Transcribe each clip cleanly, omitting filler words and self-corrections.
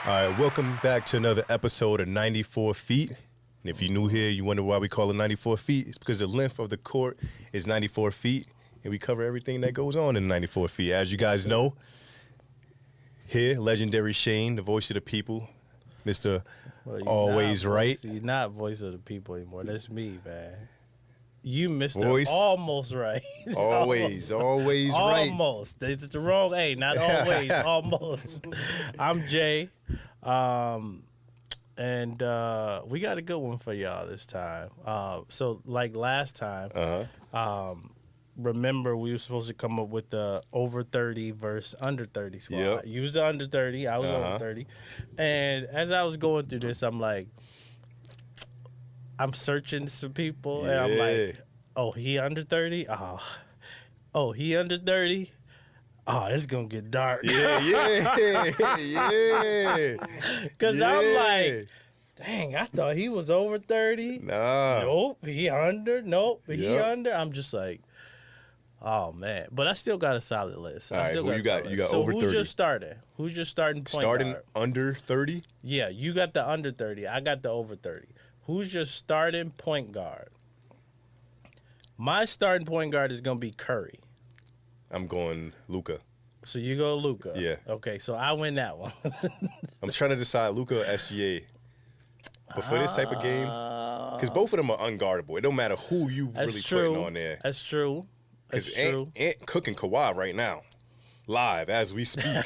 All right, welcome back to another episode of 94 Feet. And if you're new here, you wonder why we call it 94 feet. It's because the length of the court is 94 feet, and we cover everything that goes on in 94 feet. As you guys know, here, legendary Shane, the voice of the people, Mr. Always Right. You're not voice of the people anymore. That's me, man. You Mr. Voice. Almost Right. Always right. Almost. It's the wrong A, not always. Almost. I'm Jay. And we got a good one for y'all this time. So like last time, remember we were supposed to come up with the over 30 versus under 30 squad. Yep. You was the under 30, I was over 30. And as I was going through this, I'm searching some people, and I'm like, oh, he under 30? Oh, he under 30? Oh, it's going to get dark. Yeah. Because I'm like, dang, I thought he was over 30. Nah. Nope, he under. Nope, he Yep. under. I'm just like, oh, man. But I still got a solid list. All right, who you got? You got over 30. Who's your starting? Who's your starting point Starting guard? under 30? Yeah, you got the under 30. I got the over 30. Who's your starting point guard? My starting point guard is going to be Curry. I'm going Luka. So you go Luka. Yeah. Okay, so I win that one. I'm trying to decide Luka or SGA. But for this type of game, because both of them are unguardable. It don't matter who you really putting on there. That's true. That's Because true. Ant cooking Kawhi right now, live as we speak.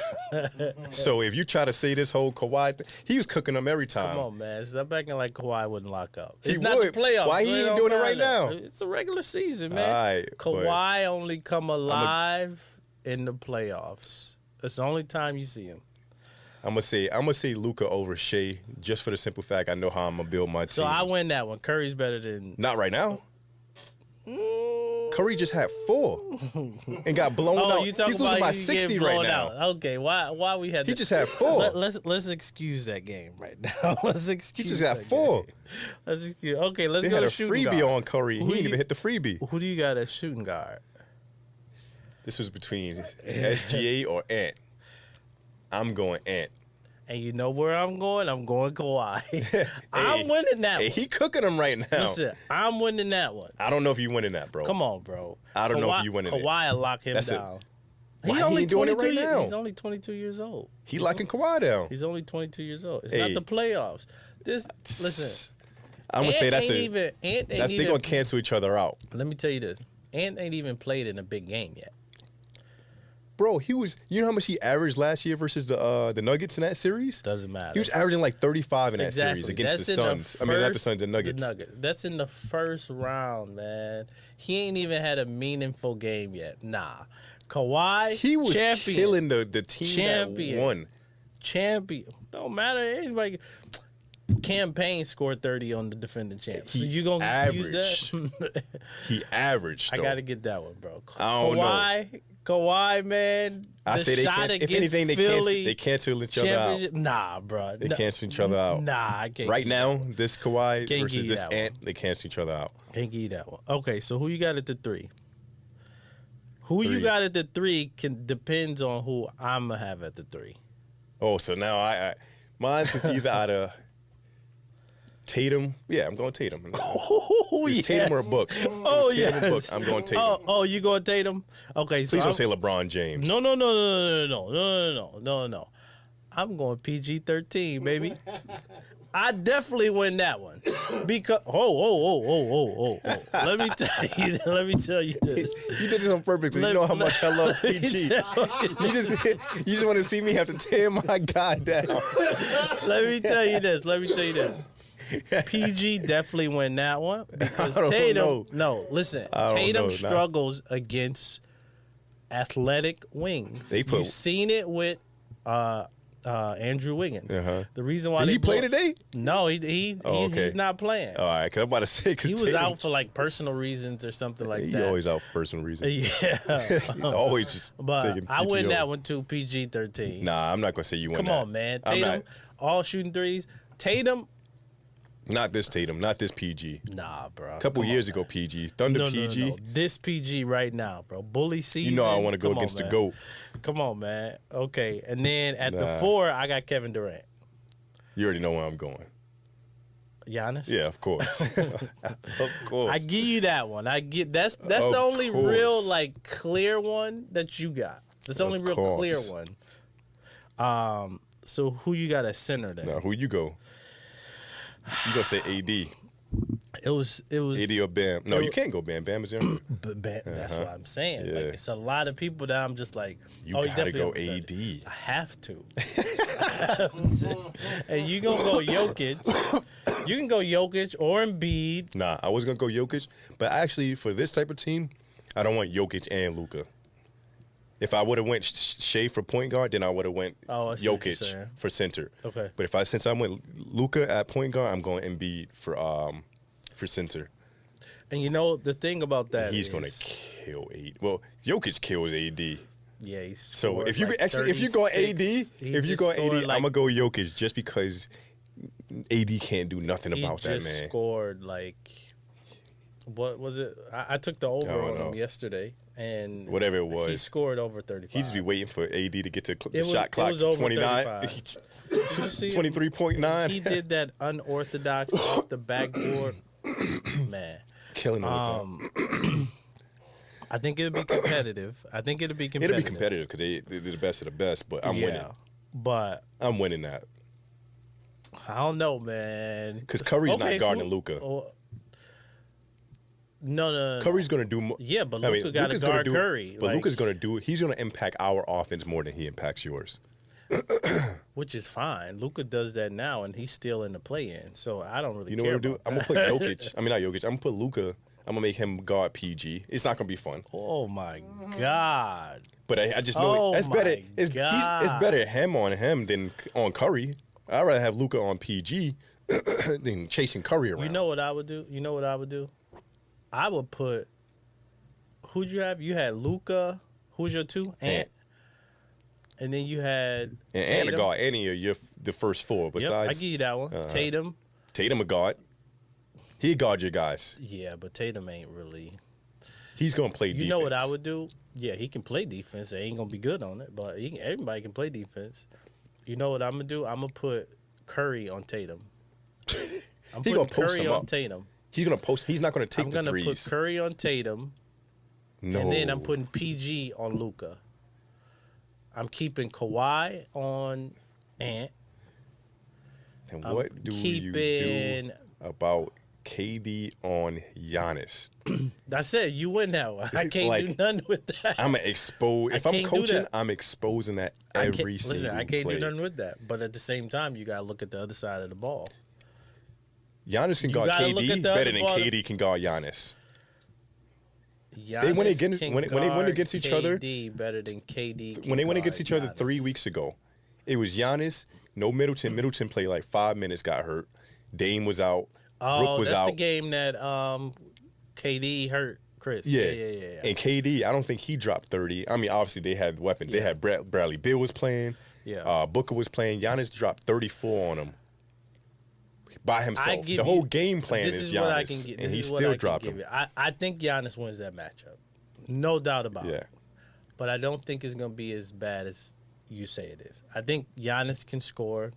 So if you try to say this whole Kawhi thing, he was cooking them every time. Come on, man. Stop acting like Kawhi wouldn't lock up. He It's not would. the playoffs. Why he so it ain't don't doing it right matter. now? It's a regular season, man. All right, Kawhi only come alive in the playoffs. That's the only time you see him. I'm gonna say Luka over Shea just for the simple fact I know how I'm gonna build my team. So I win that one. Curry's better than. Not right now. Curry just had 4 and got blown out. You talking He's about losing by you 60 getting right blown now. out. Okay, why we had? He just had 4. Let's excuse that game right now. Let's excuse. He just got that 4. game. Let's excuse. Okay, let's They go had to a shooting freebie guard. on Curry. He didn't even hit the freebie. Who do you got as shooting guard? This was between SGA or Ant. I'm going Ant. And you know where I'm going? I'm going Kawhi. I'm winning that Hey, one. he cooking them right now. Listen, I'm winning that one. I don't know if you winning that, bro. Come on, bro. I don't know if you winning it. Kawhi will lock him That's it. down. Why He's he only ain't doing it 22 right now? He's only 22 years old. He locking Kawhi down. He's only 22 years old. It's Hey. not the playoffs. Listen. I'm gonna say Ant they're gonna cancel each other out. Let me tell you this. Ant ain't even played in a big game yet. Bro, he was. You know how much he averaged last year versus the Nuggets in that series? Doesn't matter. He was averaging like 35 in that Exactly. series against That's the in Suns. the I mean, not the first- Suns, the Nuggets. That's in the first round, man. He ain't even had a meaningful game yet. Nah. Kawhi, He was champion. killing the team Champion. that won. Champion. Don't matter. Anybody. Campaign scored 30 on the defending champs. So He you gonna averaged. use that? He averaged. I Though. gotta get that one, bro. I don't know. Kawhi, man. I the say they shot can't. If against anything, Philly, they cancel each other out. championship- Nah, bro. They cancel each other out. Nah, I can't. Right now, this Kawhi Can't versus give you this that Ant, they cancel each other out. Can't give you that one. Okay, so who you got at the 3? Who you 3. got at the 3 depends on who I'm gonna have at the 3. Oh, so now mine was either out of Tatum. Yeah, I'm going Tatum. Oh, It's Tatum or a book. Oh, Tatum or a book. yes. I'm going Tatum. Oh, you going Tatum? Okay, so Please don't say LeBron James. No. I'm going PG-13, baby. I definitely win that one because Let me tell you this. You did this on purpose. So you know how much I love PG. You just want to see me have to tear my guy down. Let me tell you this. PG definitely win that one because I don't Tatum. know. No, listen. I don't Tatum know, nah. struggles against athletic wings. You've seen it with Andrew Wiggins. Uh-huh. The reason why Did they he play today? No, he's not playing. All right, because I'm about to say He was out for like personal reasons or something like He that. always out for personal reasons. Yeah, He's always just but taking I win PTO. that one too. PG-13. Nah, I'm not gonna say you win. Come that. on, man. I'm Tatum, not. all shooting threes. Tatum. Not this Tatum, not this PG. Nah, bro. A couple years ago, PG. Thunder PG. No. This PG right now, bro. Bully season. You know I want to go Come on, against the man. GOAT. Come on, man. Okay, and then at the 4, I got Kevin Durant. You already know where I'm going. Giannis? Yeah, of course. Of course. I give you that one. That's Of the only course. real like clear one that you got. That's the only Of real clear course. one. So who you got at center then? Now, who you go? You gonna say AD? It was AD or Bam? No, you can't go Bam. Bam is younger. That's what I'm saying. Yeah. Like it's a lot of people that I'm just like, You he gotta definitely go over 30. AD. I have to. And you gonna go Jokic. You can go Jokic or Embiid. Nah, I was gonna go Jokic, but actually for this type of team, I don't want Jokic and Luka. If I would have went Shea for point guard, then I would have went I see what you're saying. Jokic for center. Okay. But since I went Luka at point guard, I'm going Embiid for center. And you know the thing about that He's is, gonna kill AD. Well, Jokic kills AD. yeah, he's So if you go AD, I'm gonna go Jokic just because AD can't do nothing about that, man. He scored like, what was it? I took the over don't on know. him yesterday, and Whatever it he was. scored over 35. He just be waiting for AD to get to the It shot clock was to over 29. 35. You see him? 23.9. He did that unorthodox off the backboard, man. Killing him with that. I think it'll be competitive. It'll be competitive because they're the best of the best, but I'm winning. But I'm winning that. I don't know, man. Because Curry's not guarding Luka. No. Curry's going to do more. Yeah, but Luka got to guard Curry. But Luka's going to do it. He's going to impact our offense more than he impacts yours. Which is fine. Luka does that now, and he's still in the play-in. So I don't really You know care what I'm going to do? about I'm going to put Jokic. I mean, not Jokic. I'm going to put Luka. I'm going to make him guard PG. It's not going to be fun. Oh, my God. But I just know that's better. It's better him on him than on Curry. I'd rather have Luka on PG than chasing Curry around. You know what I would do? I would put, who'd you have? You had Luka. Who's your two? Ant. And then you had and Tatum. a guard any of the first four. Besides, Yep, I give you that one. Tatum a guard. He guard your guys. Yeah, but Tatum ain't really. He's gonna play defense. You know what I would do? Yeah, he can play defense. He ain't gonna be good on it, but everybody can play defense. You know what I'm gonna do? I'm gonna put Curry on Tatum. I'm putting Curry on Tatum. He's gonna post. He's not gonna take the threes. I'm gonna put Curry on Tatum. No. And then I'm putting PG on Luka. I'm keeping Kawhi on Ant. And what do you do about KD on Giannis? That's it. You win that one. I can't do nothing with that. I'm gonna expose. If I'm coaching, I'm exposing that every single Listen, I can't play. do nothing with that. But at the same time, you gotta look at the other side of the ball. Giannis can guard KD better than KD can guard Giannis. They went against when they went against each other. KD better than KD. When they went against each other 3 weeks ago, it was Giannis, no Middleton. Middleton played like 5 minutes, got hurt. Dame was out. Brook was out. That's the game that KD hurt Chris. Yeah. And KD, I don't think he dropped 30. I mean, obviously they had weapons. They had Bradley Beal was playing. Yeah. Booker was playing. Giannis dropped 34 on him by himself. The whole game plan is Giannis, and he's still dropping. I think Giannis wins that matchup. No doubt about it. Yeah. But I don't think it's going to be as bad as you say it is. I think Giannis can score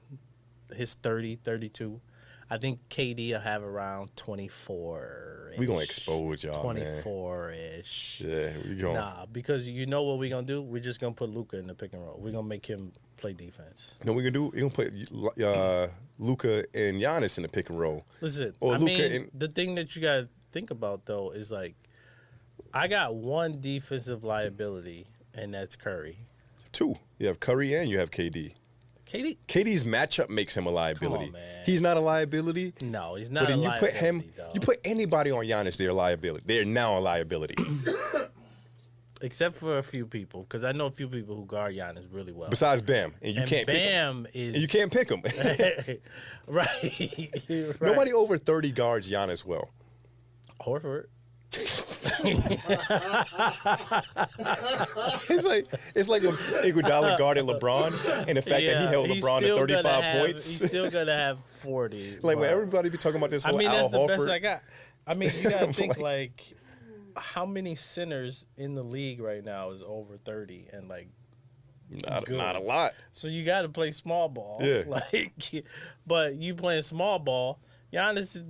his 30, 32. I think KD will have around 24. We're going to expose y'all, 24-ish. Yeah, we going. Nah, because you know what we're going to do? We're just going to put Luka in the pick and roll. We're going to make him play defense. No, we're going to do? We're going to put Luka and Giannis in the pick and roll. Listen, or the thing that you got to think about, though, is like, I got one defensive liability, and that's Curry. 2. You have Curry and you have KD. KD's matchup makes him a liability. Come on, man. He's not a liability. No, he's not. But then you put him. though. You put anybody on Giannis, they're a liability. They're now a liability. Except for a few people, because I know a few people who guard Giannis really well. Besides Bam, and you can't pick him. And you can't pick him. Right. Nobody over 30 guards Giannis well. Horford. it's like when Iguodala guarded LeBron, and the fact that he held LeBron to 35 points. He's still gonna have 40. Like when everybody be talking about this whole that's the Horford. best I got. I mean, you gotta think like how many centers in the league right now is over 30 and like Not a lot. So you got to play small ball. Yeah. But you playing small ball, Giannis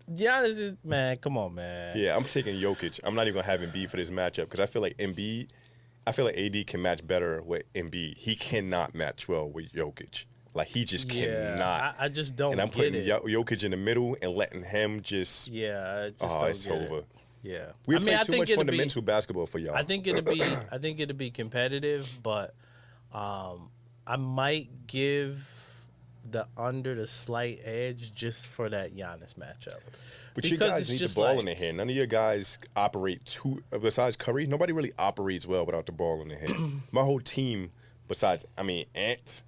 is man. Come on, man. Yeah, I'm taking Jokic. I'm not even gonna have Embiid for this matchup because I feel like AD can match better with Embiid. He cannot match well with Jokic. Like he just cannot. I just don't. And I'm putting get it. Jokic in the middle and letting him just. Yeah, I just Oh, don't it's get over. It. Yeah, We play too much fundamental basketball for y'all. I think it'll be competitive, but I might give the under the slight edge just for that Giannis matchup. But you guys need the ball in the hand. None of your guys operate besides Curry, nobody really operates well without the ball in the hand. My whole team, besides, Ant.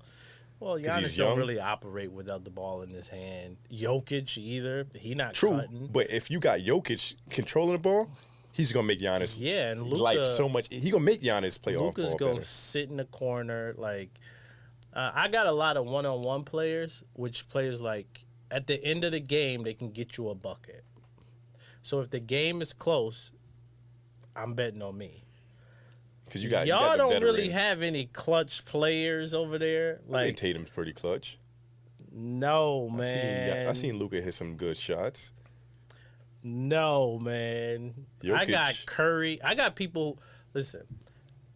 Well, Giannis don't really operate without the ball in his hand. Jokic either. He not True, cutting. but if you got Jokic controlling the ball, he's gonna make Giannis and Luka, life so much. He gonna make Giannis play off ball. Luka's gonna sit in the corner. Like I got a lot of one-on-one players, which players like at the end of the game they can get you a bucket. So if the game is close, I'm betting on me. Because y'all don't really have any clutch players over there. I think Tatum's pretty clutch. No, man. I seen Luka hit some good shots. No, man. Jokic. I got Curry. I got people. Listen,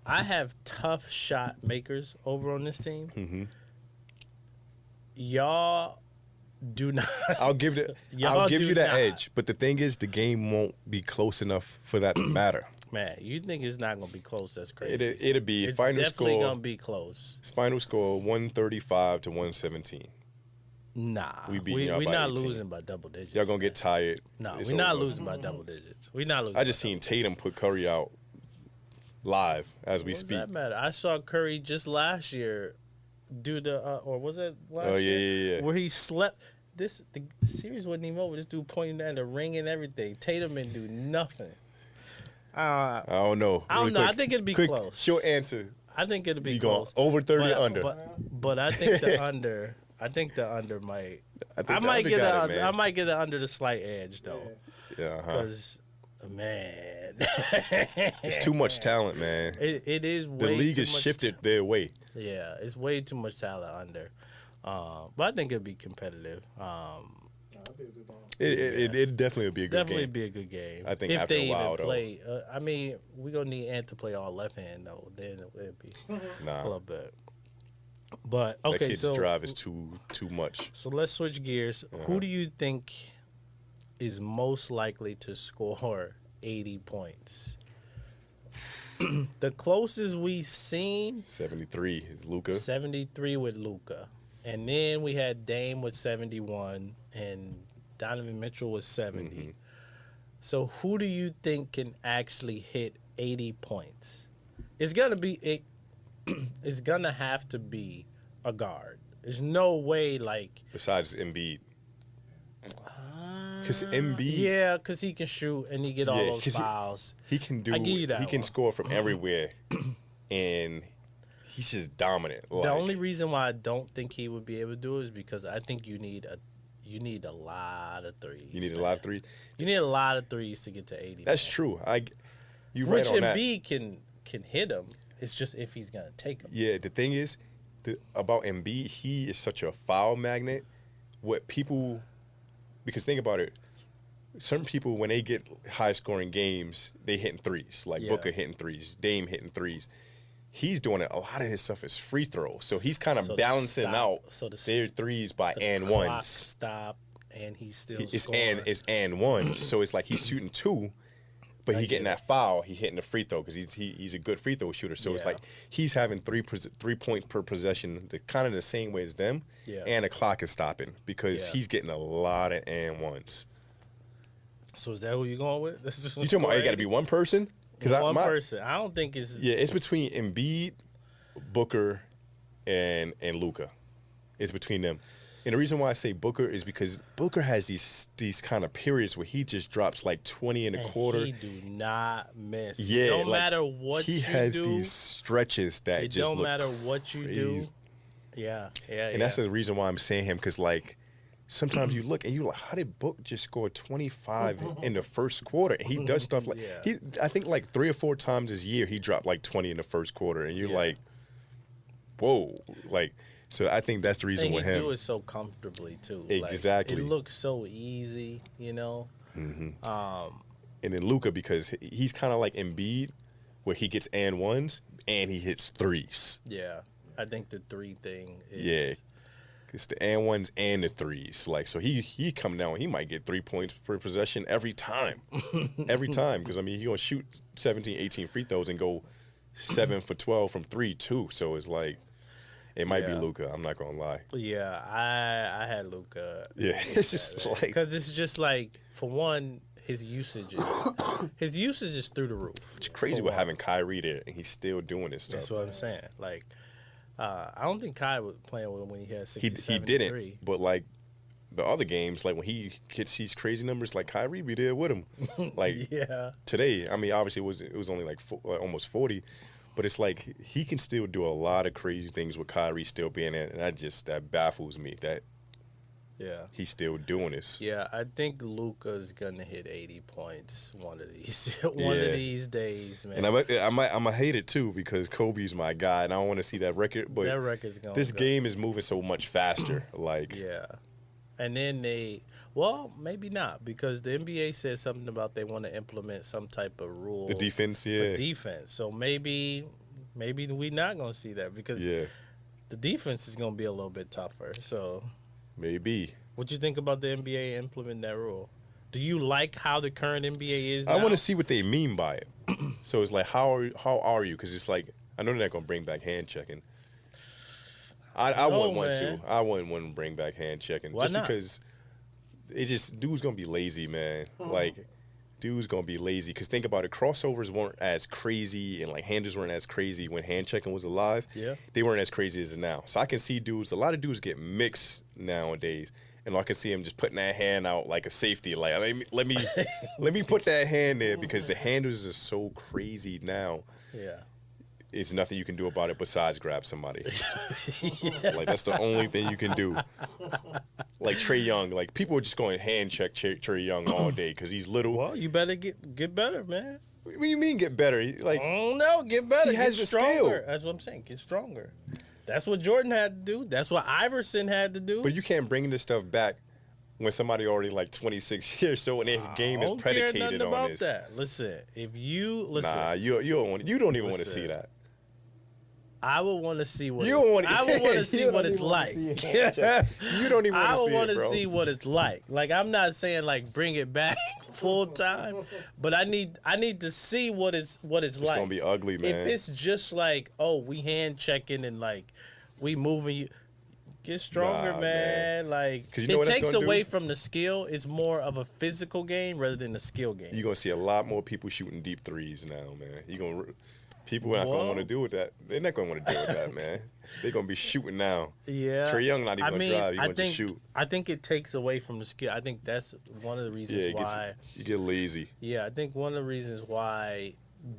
I have tough shot makers over on this team. Mm-hmm. Y'all do not. I'll give you that edge. But the thing is, the game won't be close enough for that to matter. Man, you think it's not gonna be close? That's crazy. It'll be it's final definitely score. Gonna be close. Final score 135 to 117. Nah, we're not losing by double digits. Y'all gonna get tired. No, we're not losing by double digits. We're not losing. I just seen Tatum put Curry out live as we speak. What does that matter? I saw Curry just last year do the or was it last year? Yeah. Where he slept. The series wasn't even over. This dude pointing at the ring and everything. Tatum didn't do nothing. I don't know. I don't know. Quick, I think it'd be close. Short answer. I think it'll be You close. going over 30 or under? But I think the under. I think the under might. I might get the under the slight edge though. Yeah. Because man, it's too much talent, man. It is. The league has shifted their way. Yeah, it's way too much talent under. But I think it'll be competitive. It definitely would be a good game. Be a good game. I think if after they a while, even play. We're gonna need Ant to play all left hand though. Then it'd be a little bit. But okay, that kid's drive is too much. So let's switch gears. Who do you think is most likely to score 80 points? The closest we've seen 73 is Luka. 73 with Luka. And then we had Dame with 71 and Donovan Mitchell was 70. Mm-hmm. So who do you think can actually hit 80 points? It's gonna have to be a guard. There's no way besides Embiid. Because Embiid, yeah, because he can shoot and he get all those fouls. He can do. I give you that he can one. score from everywhere, and he's just dominant. The only reason why I don't think he would be able to do it is because I think you need a lot of threes. You need a lot of threes. You need a lot of threes to get to 80. That's true. You Which right on that. Embiid can hit them. It's just if he's gonna take them. Yeah, the thing is, about Embiid, he is such a foul magnet. Because think about it, certain people when they get high scoring games, they hitting threes. Like Booker hitting threes, Dame hitting threes. He's doing it. A lot of his stuff is free throw, so he's kind of balancing out their threes by and ones. Stop, and he's still scoring. It's and ones, so it's like he's shooting two, but he getting that foul. He hitting the free throw because he's a good free throw shooter. So it's like he's having 3 points per possession, kind of the same way as them. Yeah. And the clock is stopping because he's getting a lot of and ones. So is that who you going with? You talking about it got to be one person? One person. I don't think it's. Yeah, it's between Embiid, Booker, and Luka. It's between them. And the reason why I say Booker is because Booker has these kind of periods where he just drops like 20 in a quarter. He do not miss. Yeah, no matter what you do. He has these stretches that just look crazy. It don't matter what you do. Yeah. And that's the reason why I'm saying him, because sometimes you look and you're like, how did Book just score 25 in the first quarter? And he does stuff I think 3 or 4 times this year he dropped like 20 in the first quarter, and you're like, whoa, like. So I think that's the reason And with he him. do it so comfortably too. Exactly. Like, it looks so easy, you know. And then Luca, because he's kind of like Embiid, where he gets and ones and he hits threes. Yeah, I think the three thing is. Yeah, it's the and ones and the threes. Like, so he come down, he might get 3 points per possession every time. Every time. Because, I mean, he going to shoot 17, 18 free throws and go 7 for 12 from 3, too. So it's like, it might be Yeah. Luca. I'm not going to lie. Yeah, I had Luca. Yeah, it's just like. Because it's just like, for one, his usage is through the roof. It's crazy with having Kyrie there and he's still doing this stuff. That's what I'm saying. Like, I don't think Kai was playing with him when he had 60, He didn't, but like the other games, like when he hits these crazy numbers, like Kyrie be there with him. Like Yeah. today, I mean, obviously it was only like almost 40, but it's like he can still do a lot of crazy things with Kyrie still being there, and that baffles me that Yeah. he's still doing this. Yeah, I think Luka's gonna hit 80 points one of these of Yeah. these days, man. And I'm gonna hate it too because Kobe's my guy, and I don't want to see that record. But that record's gonna this go. game is moving so much faster. Like, Yeah. And then maybe not, because the NBA said something about they want to implement some type of rule the defense, for yeah, defense. So maybe we're not gonna see that because yeah, the defense is gonna be a little bit tougher. So maybe. what you think about the NBA implementing that rule? Do you like how the current NBA is now? I want to see what they mean by it. So it's like, how are you? Because it's like, I know they're not gonna bring back hand checking. I wouldn't want man. to. I wouldn't want to bring back hand checking Why just not? because dude's gonna be lazy, man. Like, dude's gonna be lazy. Because think about it, crossovers weren't as crazy and like handers weren't as crazy when hand checking was alive. Yeah. They weren't as crazy as now. So I can see a lot of dudes get mixed nowadays. And I can see him just putting that hand out like a safety. Like, let me put that hand there because the handles are so crazy now. Yeah. It's nothing you can do about it besides grab somebody. Like, that's the only thing you can do. Like Trae Young, like people are just going hand check Trae Young all day because he's little. Well, you better get better, man. What do you mean get better? Like, Oh no, get better. He has get the stronger. skill. That's what I'm saying. Get stronger. That's what Jordan had to do. That's what Iverson had to do. but you can't bring this stuff back when somebody already like 26 years so and their game is I don't care predicated nothing on about this. that. Listen, if you listen, Nah, you don't even want to Listen. see that. I would want to see what You don't want. I would want to see you what don't it's even wanna like. see hand check. You don't even want I to would see want it, to bro. see what it's like. Like, I'm not saying like bring it back full time, but I need to see what it's It's like. gonna be ugly, man. If it's just like, oh, we hand checking and like we moving you, get stronger, Nah, man. Like, 'Cause you know what it that's takes gonna away do? from the skill. It's more of a physical game rather than a skill game. You're gonna see a lot more people shooting deep threes now, man. People are not gonna want to deal with that. They're not gonna want to deal with that, man. They're gonna be shooting now. Yeah, Trae Young not even gonna drive. He I gonna think just shoot. I think it takes away from the skill. I think that's one of the reasons Yeah, why. you get lazy. Yeah, I think one of the reasons why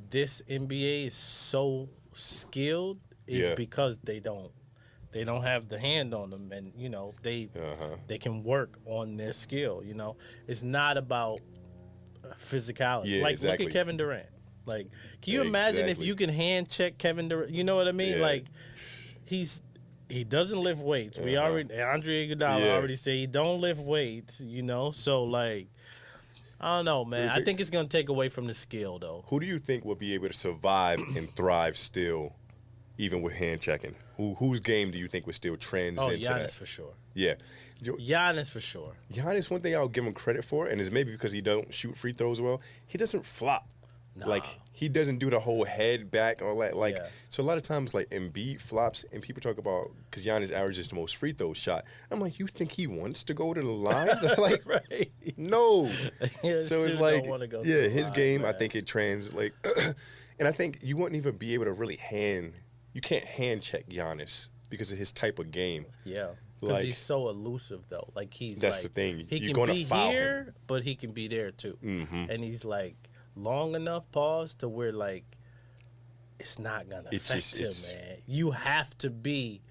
this NBA is so skilled is Yeah. because they don't have the hand on them, and they can work on their skill. It's not about physicality. Yeah, like exactly. look at Kevin Durant. Like, can you imagine if Exactly. you can hand check Kevin Durant? You know what I mean? Yeah. Like, he doesn't lift weights. We already Andre Iguodala Yeah. already said he don't lift weights. So like, I don't know, man. I think it's gonna take away from the skill though. Who do you think will be able to survive and thrive still, even with hand checking? Whose game do you think would still trends Oh, into Giannis that? for sure. Yeah. Giannis for sure. Giannis, one thing I'll give him credit for, and it's maybe because he don't shoot free throws well, he doesn't flop. Nah. Like, he doesn't do the whole head back or that. Like, Yeah. so a lot of times, like, Embiid flops, and people talk about, because Giannis averages the most free throws shot. I'm like, you think he wants to go to the line? Like, Right. no. Yeah, So it's still like, don't wanna go to yeah, the his line, game, I man. think it like, and I think you wouldn't even be able to really you can't hand check Giannis because of his type of game. Yeah. Because Like, he's so elusive though. Like he's That's like, the thing. He You're can gonna be foul here, him. but he can be there too. Mhm. And he's like long enough pause to where like it's not gonna It's affect just- him, it's- man. You have to be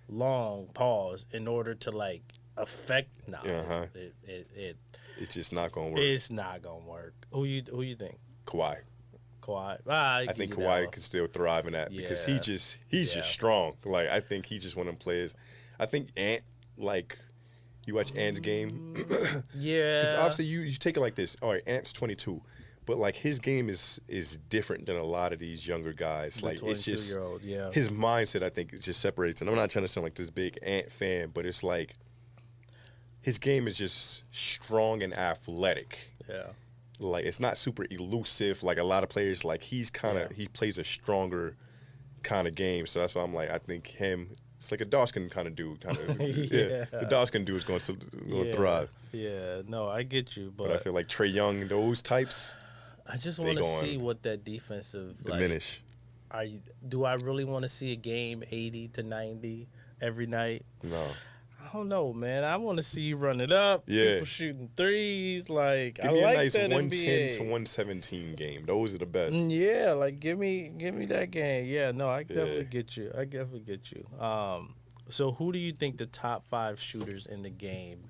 long pause in order to like affect. Nah, Uh-huh. it It's just not going to work. it's not gonna work. Who you think? Kawhi. Kawhi. I think Kawhi could still thrive in that because he's just strong. Like I think he's just one of them players. I think Ant, like you watch Ant's game, yeah. Because obviously you take it like this. All right, Ant's 22, but like his game is different than a lot of these younger guys. The like it's just yeah. his mindset. I think it just separates. And I'm not trying to sound like this big Ant fan, but it's like his game is just strong and athletic. Yeah. Like it's not super elusive like a lot of players. Like he plays a stronger kind of game. So that's why I'm like I think him. It's like a Dawson kind of dude. The Dawson dude is going to thrive. Yeah, no, I get you, but I feel like Trae Young, those types. I just want to see what that defensive diminish. Do I really want to see a game 80 to 90 every night? No. I don't know, man. I want to see you run it up. Yeah. People shooting threes. Like, give me I like a nice that 110 NBA. to 117 game. Those are the best. Yeah, like give me that game. Yeah, no, I definitely get you. So who do you think the top 5 shooters in the game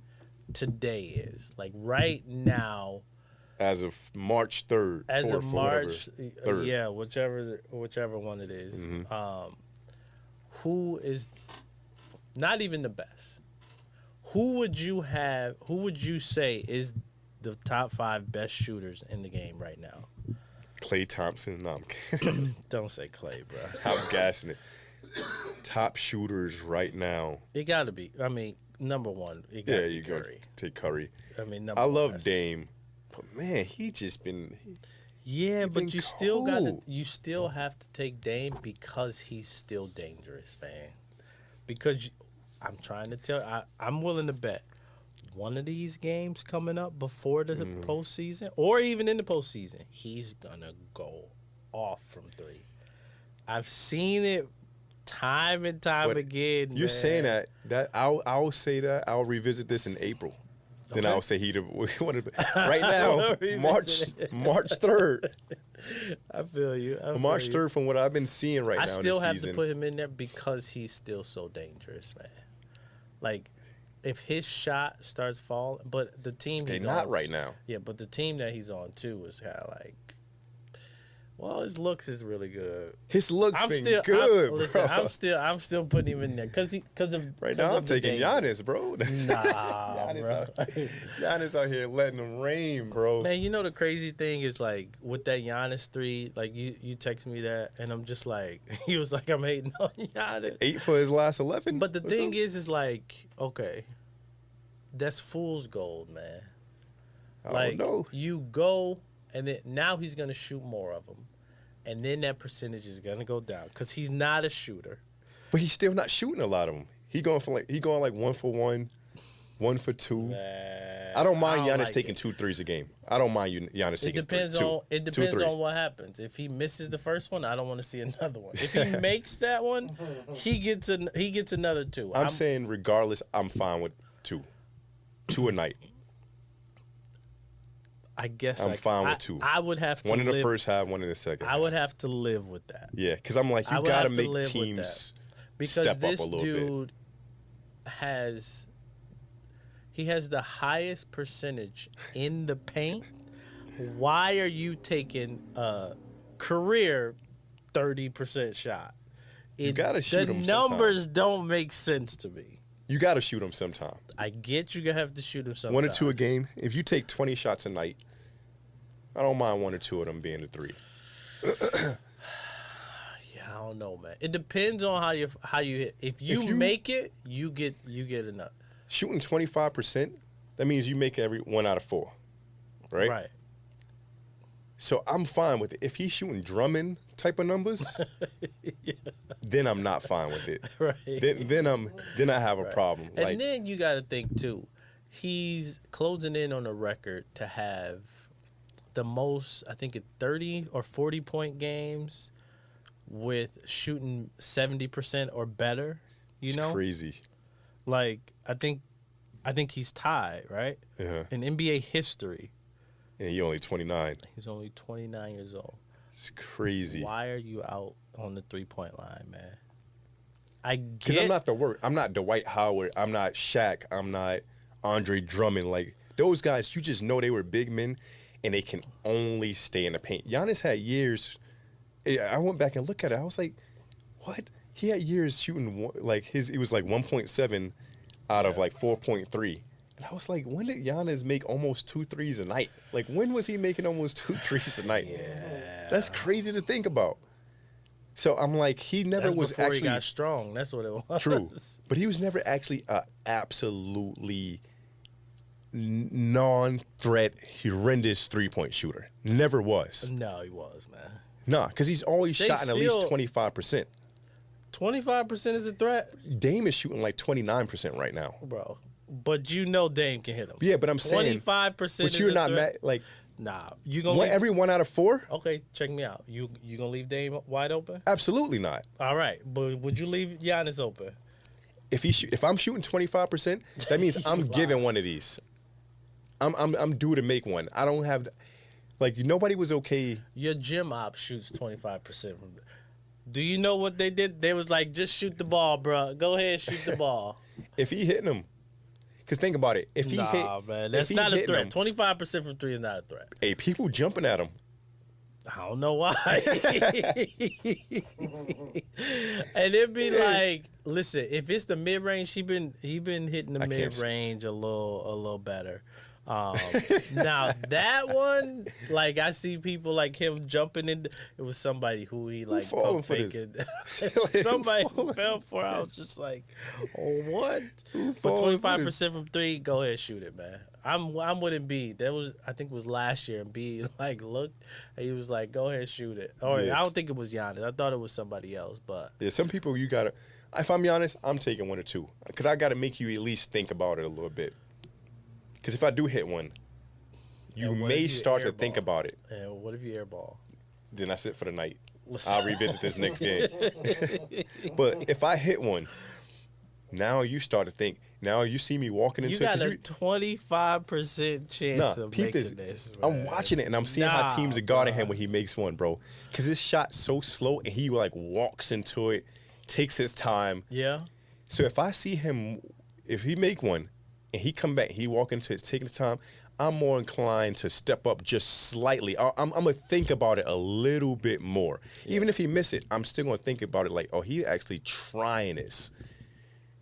today is? Like right now. As of March 3rd. As of March, 3rd. Yeah, whichever one it is. Mm-hmm. Who is not even the best? Who would you say is the top 5 best shooters in the game right now? Klay Thompson. No, I'm kidding. Don't say Klay, bro. I'm gassing it. Top shooters right now. It got to be. I mean, number one. It got to be Curry. Take Curry. I mean, I love Dame, but man, he just been. But you still have to take Dame because he's still dangerous, man. Because I'm trying to tell. I'm willing to bet one of these games coming up before the postseason, or even in the postseason, he's gonna go off from 3. I've seen it time and time again. You're saying that I'll say that I'll revisit this in April. Okay. Then I'll say right now March 3rd. I feel you. March 3rd from what I've been seeing right now. I still have to put him in there because he's still so dangerous, man. Like if his shot starts falling, but the team he's not on, right now. Yeah, but the team that he's on too is kind of like. Well, his looks is really good. His looks good, bro. Listen, I'm still putting him in there because of right now. I'm taking Giannis, bro. Nah, Giannis out here letting them rain, bro. Man, you know the crazy thing is like with that Giannis 3, like you text me that, and I'm just like, he was like, I'm hating on Giannis. 8 for his last 11. But the thing is like, okay, that's fool's gold, man. I don't know. You go. And then now he's gonna shoot more of them, and then that percentage is gonna go down because he's not a shooter. But he's still not shooting a lot of them. He going like 1 for 1, 1 for 2. Nah, I don't mind Giannis taking 2 threes a game. I don't mind Giannis taking 2. It depends on what happens. If he misses the first one, I don't want to see another one. If he makes that one, he gets another 2. I'm saying regardless, I'm fine with 2 a night. I guess I'm fine with 2. I would have to one in the first half, one in the second. I would have to live with that. Yeah, because I'm like, you got to make teams step up a little bit. Because this dude has the highest percentage in the paint. Why are you taking a career 30% shot? You got to shoot him sometime. The numbers don't make sense to me. You got to shoot him sometime. I get you have to shoot him sometime. 1 or 2 a game. If you take 20 shots a night, I don't mind 1 or 2 of them being a 3. Yeah, I don't know, man. It depends on how you hit. If you make it, you get enough. Shooting 25%, that means you make every 1 out of 4, right? Right. So I'm fine with it. If he's shooting Drummond type of numbers, then I'm not fine with it. Right. Then I have a problem. And then you got to think too. He's closing in on a record to have the most, I think, 30 or 40 point games with shooting 70% or better. You know, crazy. Like I think he's tied, right? In NBA history. And he's only 29. He's only 29 years old. It's crazy. Why are you out on the 3-point line, man? Because I'm not I'm not Dwight Howard. I'm not Shaq. I'm not Andre Drummond. Like those guys, you just know they were big men, and they can only stay in the paint. Giannis had years. I went back and looked at it. I was like, what? He had years shooting it was like 1.7 out of like 4.3. And I was like, when did Giannis make almost 2 threes a night? Like, when was he making almost 2 threes a night? Yeah. That's crazy to think about. So I'm like, he never That's was before actually he got strong. That's what it was. true, but he was never actually a absolutely non-threat, horrendous 3-point shooter. Never was. No, he was, man. Nah, because he's always They shot at least still- 25%. 25% is a threat, Dame is shooting like 29% right now. bro. But you know Dame can hit him. Yeah, but I'm saying, 25%. but you're not mad. Like, Nah, you gonna leave, every 1 out of 4? Okay, check me out. You gonna leave Dame wide open? Absolutely not. All right, but would you leave Giannis open? If I'm shooting 25%, that means I'm giving one of these. I'm due to make one. I don't have, like, nobody was okay. Your gym op shoots 25% from. Do you know what they did? They was like, just shoot the ball, bro. Go ahead, shoot the ball. If he hitting them, because think about it. If he man, that's not a threat. 25% from 3 is not a threat. Hey, people jumping at him. I don't know why. And it'd be like, listen, if it's the mid range, he been hitting the mid range a little better. Now that one, like I see people like him jumping in. It was somebody who he like falling for this? Somebody who fell for. I was just like, oh what? But 25% from 3, go ahead shoot it, man. I'm with Embiid. That was I think it was last year. Embiid like looked, and he was like, go ahead shoot it. Or I don't think it was Giannis. I thought it was somebody else. But yeah, some people you gotta. If I'm honest, I'm taking 1 or 2 because I gotta make you at least think about it a little bit. Because if I do hit one, you may start to think about it. And what if you airball? Then that's it for the night. I'll revisit this next game. But if I hit one, now you start to think. Now you see me walking into. You got a 25% chance of peep making this. I'm watching it and I'm seeing how teams are guarding him when he makes one, bro. Because his shot's so slow and he like walks into it, takes his time. Yeah. So if I see him, if he make one, and he come back, he walk into it, taking his time, I'm more inclined to step up just slightly. I'm going to think about it a little bit more. Yeah. Even if he miss it, I'm still going to think about it like, oh, he actually trying this.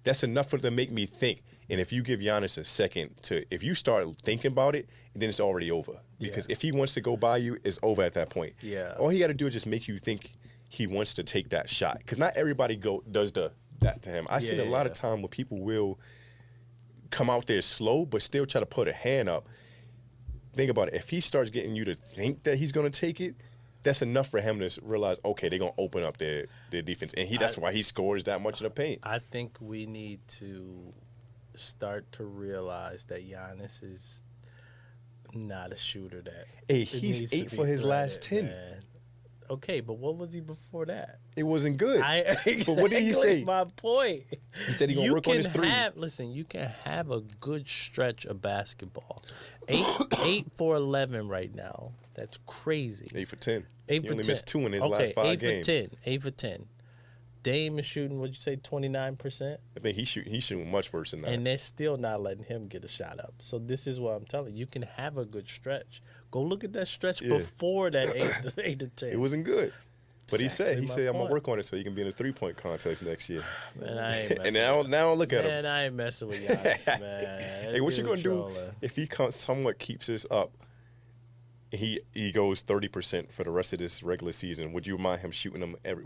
That's enough for them to make me think. And if you give Giannis a second if you start thinking about it, then it's already over. Because if he wants to go by you, it's over at that point. Yeah. All he got to do is just make you think he wants to take that shot. Because not everybody does that to him. I see a lot of time where people will come out there slow, but still try to put a hand up. Think about it. If he starts getting you to think that he's going to take it, that's enough for him to realize, okay, they're going to open up their defense. And that's why he scores that much in the paint. I think we need to start to realize that Giannis is not a shooter that. Hey, he's 8 for his last 10. Man. Okay, but what was he before that? It wasn't good. But what did he say? My point. He said he's going to work on his 3. Listen, you can have a good stretch of basketball. 8 for 11 right now. That's crazy. 8 for 10. 8 he for only 10. missed 2 in his last 5 games. 8 for 10. Dame is shooting, what'd you say, 29%? I think he's shooting much worse than that. And they're still not letting him get a shot up. So this is what I'm telling you. You can have a good stretch. Go look at that stretch before that 8 to 10. It wasn't good. But Exactly he said, I'm going point. to work on it so he can be in a 3-point contest next year. Man, I ain't messing And now look at him. Man, I ain't messing with Giannis, man. Hey, what you going to do if he somewhat keeps this up? He goes 30% for the rest of this regular season. Would you mind him shooting them every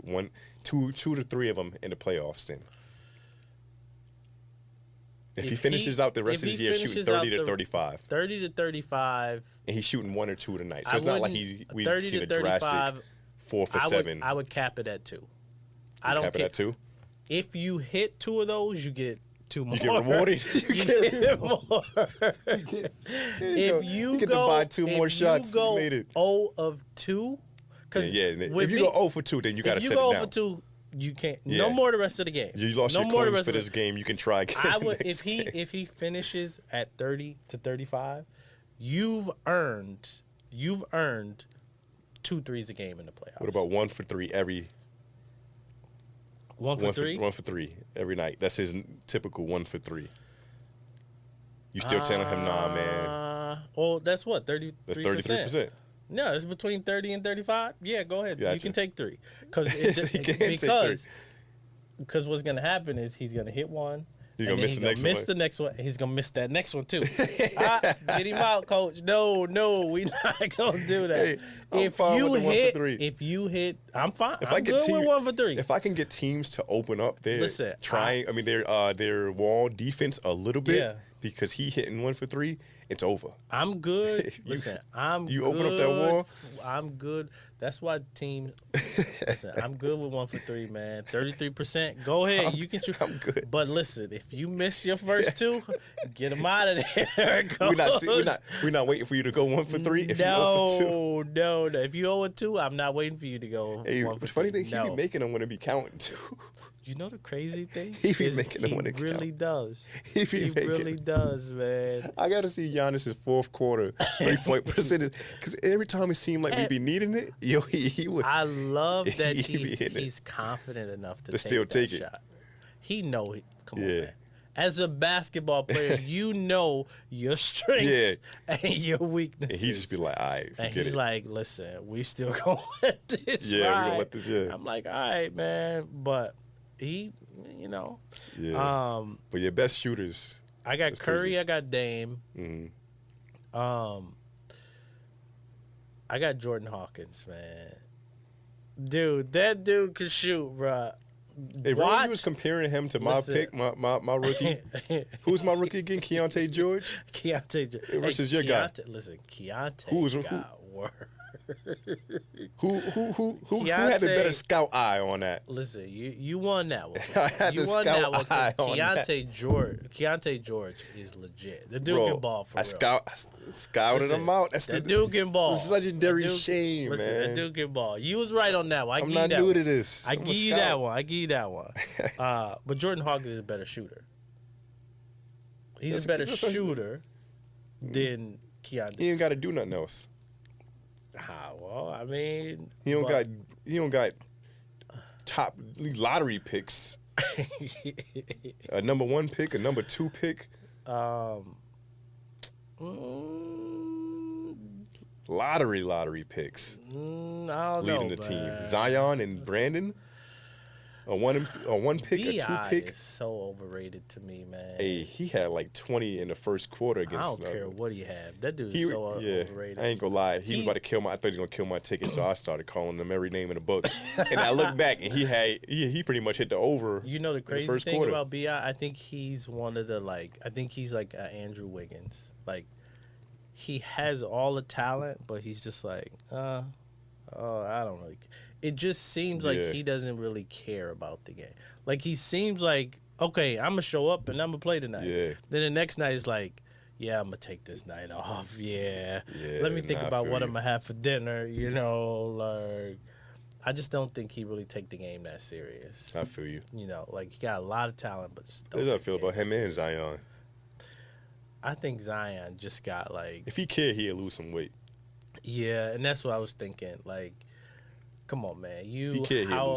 2 to 3 of them in the playoffs then? If he finishes out the rest of this year shooting 30 to 35. 30 to 35. And he's shooting 1 or 2 tonight. So it's not like we've seen a 35, drastic 4 for 7. I would cap it at 2. I don't care. Cap it at 2? If you hit 2 of those, you get 2 more. You get rewarded. You get more. If you get go, to buy 2 more shots, you made it. 0 of 2. If you go 0 for 2, then you got to set it down. If you go 0 for 2, you can't. Yeah. No more the rest of the game. You lost your coins for this game. You can try again. I would if he finishes at 30 to 35, you've earned 2 threes a game in the playoffs. What about 1 for 3 every? 1 for 3? 1 for 3 every night. That's his typical 1 for 3. You still telling him, nah, man? Well, that's what, That's 33%. 33%. No, it's between 30 and 35. Yeah, go ahead. Gotcha. You can take 3. Cause So he can take 3. Because what's going to happen is he's going to hit one. You're going to miss the next one. Miss the next one. And he's going to miss that next one, too. Get him out, coach. No, we're not going to do that. Hey, I'm fine with the 1 for 3. If you hit, I'm fine. If I'm good with 1 for 3. If I can get teams to open up their their wall defense a little bit, because he hitting 1 for 3, it's over. I'm good. Listen, you open up that wall. I'm good. That's why team. Listen, I'm good with 1 for 3, man. 33%. Go ahead. You can shoot. I'm good. But listen, if you miss your first 2, get them out of there. We're not waiting for you to go 1 for 3. If no. If you 0 2, I'm not waiting for you to go 1 for 3. Funny thing, he be making them when it be counting too. You know the crazy thing? He be making them when it really does. He really does, man. I got to see Giannis's fourth quarter 3-point percentage, because every time it seemed like we be needing it, he would. I love that he's confident enough to still take that it. shot. He know it. Come on, man. As a basketball player, you know your strengths and your weaknesses. And he just be like, all right, forget it. And he's like, listen, we still gonna let this ride. We're gonna let this. I'm like, all right, man, but he, you know. Yeah. But your best shooters. I got Curry. Crazy. I got Dame. Mm-hmm. I got Jordan Hawkins, man. Dude, that dude can shoot, bro. Hey, remember you was comparing him to my pick, my rookie? Who's my rookie again? Keontae George? Keontae George. Versus your guy. Listen, Keontae got work. Who had the better scout eye on that? Listen, you won that one. I had you the won scout that one eye because on Keontae George is legit. The dude can ball for real. I scouted him out. That's the dude can ball. This is legendary shame, listen, man. That dude can ball. You was right on that one. I'm not new to this. I give you that one. But Jordan Hawkins is a better shooter. He's a better shooter than Keontae. He ain't got to do nothing else. Well, I mean, he don't got top lottery picks. A number 1 pick, a number 2 pick. Lottery picks. I don't know, leading the team. Zion and Brandon. A 1 pick, a 2 pick. Is so overrated to me, man. Hey, he had like 20 in the first quarter against. I don't care what he had. That dude is so overrated. I ain't gonna lie. He was about to kill my. I thought he was gonna kill my ticket, so I started calling him every name in the book. And I look back, and he pretty much hit the over. You know the crazy thing about Bi? I think he's one of the I think he's like Andrew Wiggins. Like, he has all the talent, but he's just like, I don't really. It just seems like he doesn't really care about the game. Like, he seems like, okay, I'm going to show up and I'm going to play tonight. Yeah. Then the next night is like, yeah, I'm going to take this night off. Yeah. Let me think about what I'm going to have for dinner. You know, like, I just don't think he really take the game that serious. I feel you. You know, like, he got a lot of talent, but just don't. How does that feel about him and Zion? I think Zion just got, like. If he cared, he'd lose some weight. Yeah, and that's what I was thinking. Like, come on, man. Lose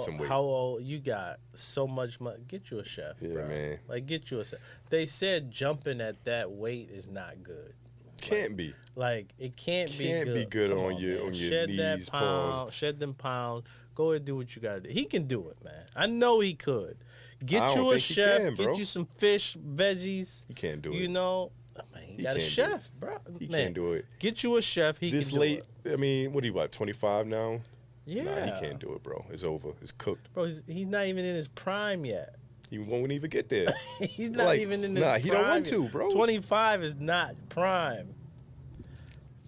some weight. How old? You got so much money. Get you a chef, bro. Man. Like, get you a chef. They said jumping at that weight is not good. Can't be. Like, it can't be good. Can't be good on your knees, paws. Shed them pounds. Go ahead and do what you got to do. He can do it, man. I know he could. Get you a chef. Get you some fish, veggies. He can't do it. You know. I mean, he got a chef, bro. He can't do it. Get you a chef. He this can do late, it. I mean, what are you, about 25 now? Yeah. Nah, he can't do it, bro. It's over. It's cooked. Bro, he's not even in his prime yet. He won't even get there. He's not even in his prime. Nah, he don't want to, bro. 25 is not prime.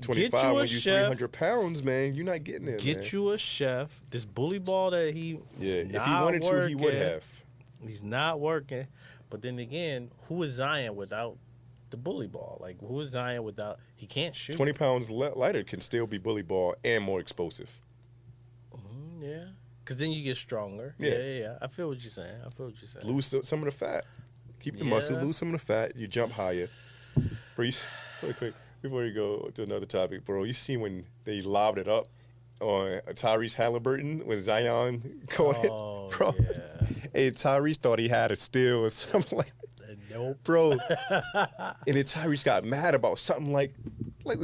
25 when you're 300 pounds, man. You're not getting there, Get you a chef. This bully ball that he if he wanted to, he would have. He's not working. But then again, who is Zion without the bully ball? Like, who is Zion without? He can't shoot. 20 pounds lighter can still be bully ball and more explosive. Yeah. Because then you get stronger. Yeah. I feel what you're saying. Lose some of the fat. Keep the muscle, lose some of the fat. You jump higher. Bro, really quick, before you go to another topic, bro, you see when they lobbed it up on Tyrese Halliburton when Zion caught it? Bro, hey, Tyrese thought he had a steal or something like that. Nope. Bro. And then Tyrese got mad about something like, Like,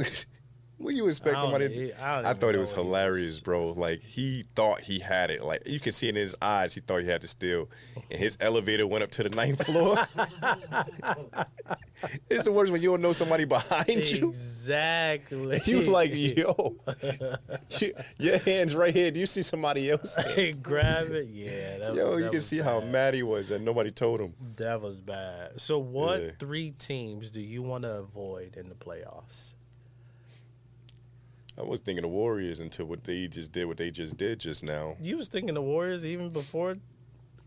what do you expect somebody? I thought it was hilarious, bro. Like, he thought he had it. Like, you can see it in his eyes. He thought he had the steal, and his elevator went up to the 9th floor. It's the worst when you don't know somebody behind you. Exactly. You like, yo, your hand's right here. Do you see somebody else? Grab it. Yeah. You can see how mad he was and nobody told him. That was bad. So what 3 teams do you want to avoid in the playoffs? I was thinking the Warriors until what they just did just now. You was thinking the Warriors even before?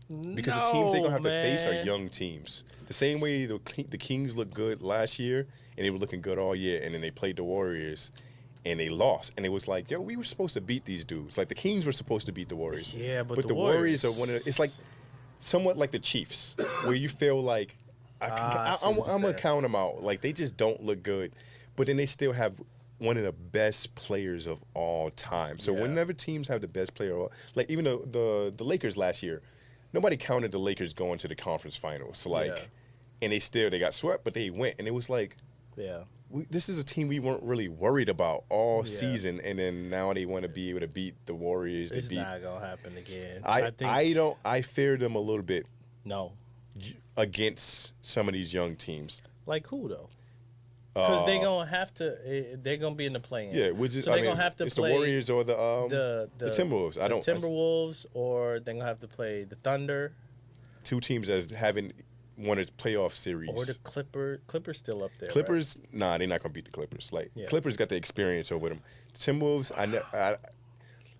Because the teams they're going to have to face are young teams. The same way the Kings looked good last year, and they were looking good all year, and then they played the Warriors, and they lost. And it was like, yo, we were supposed to beat these dudes. Like, the Kings were supposed to beat the Warriors. Yeah, but the Warriors are one of the, it's like somewhat like the Chiefs, where you feel like, I'm going to count them out. Like, they just don't look good. But then they still have one of the best players of all time. So whenever teams have the best player, like even the Lakers last year, nobody counted the Lakers going to the conference finals. So and they got swept, but they went, and it was like, this is a team we weren't really worried about all season, and then now they want to be able to beat the Warriors. It's not gonna happen again. I fear them a little bit. No, against some of these young teams. Like who though? Because they're gonna have to. They're gonna be in the play-in. Yeah, which is so they're gonna have to it's play the Warriors or the Timberwolves. Timberwolves, or they're gonna have to play the Thunder. 2 teams as having won a playoff series. Or the Clippers. Clippers still up there. Clippers, right? Nah, they're not gonna beat the Clippers. Like Clippers got the experience over them. Timberwolves,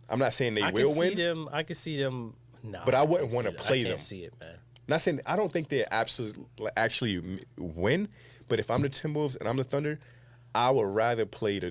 I'm not saying they will win. I can see them. No, but I wouldn't want to play them. I can't see it, man. Not saying I don't think they actually win. But if I'm the Timberwolves and I'm the Thunder, I would rather play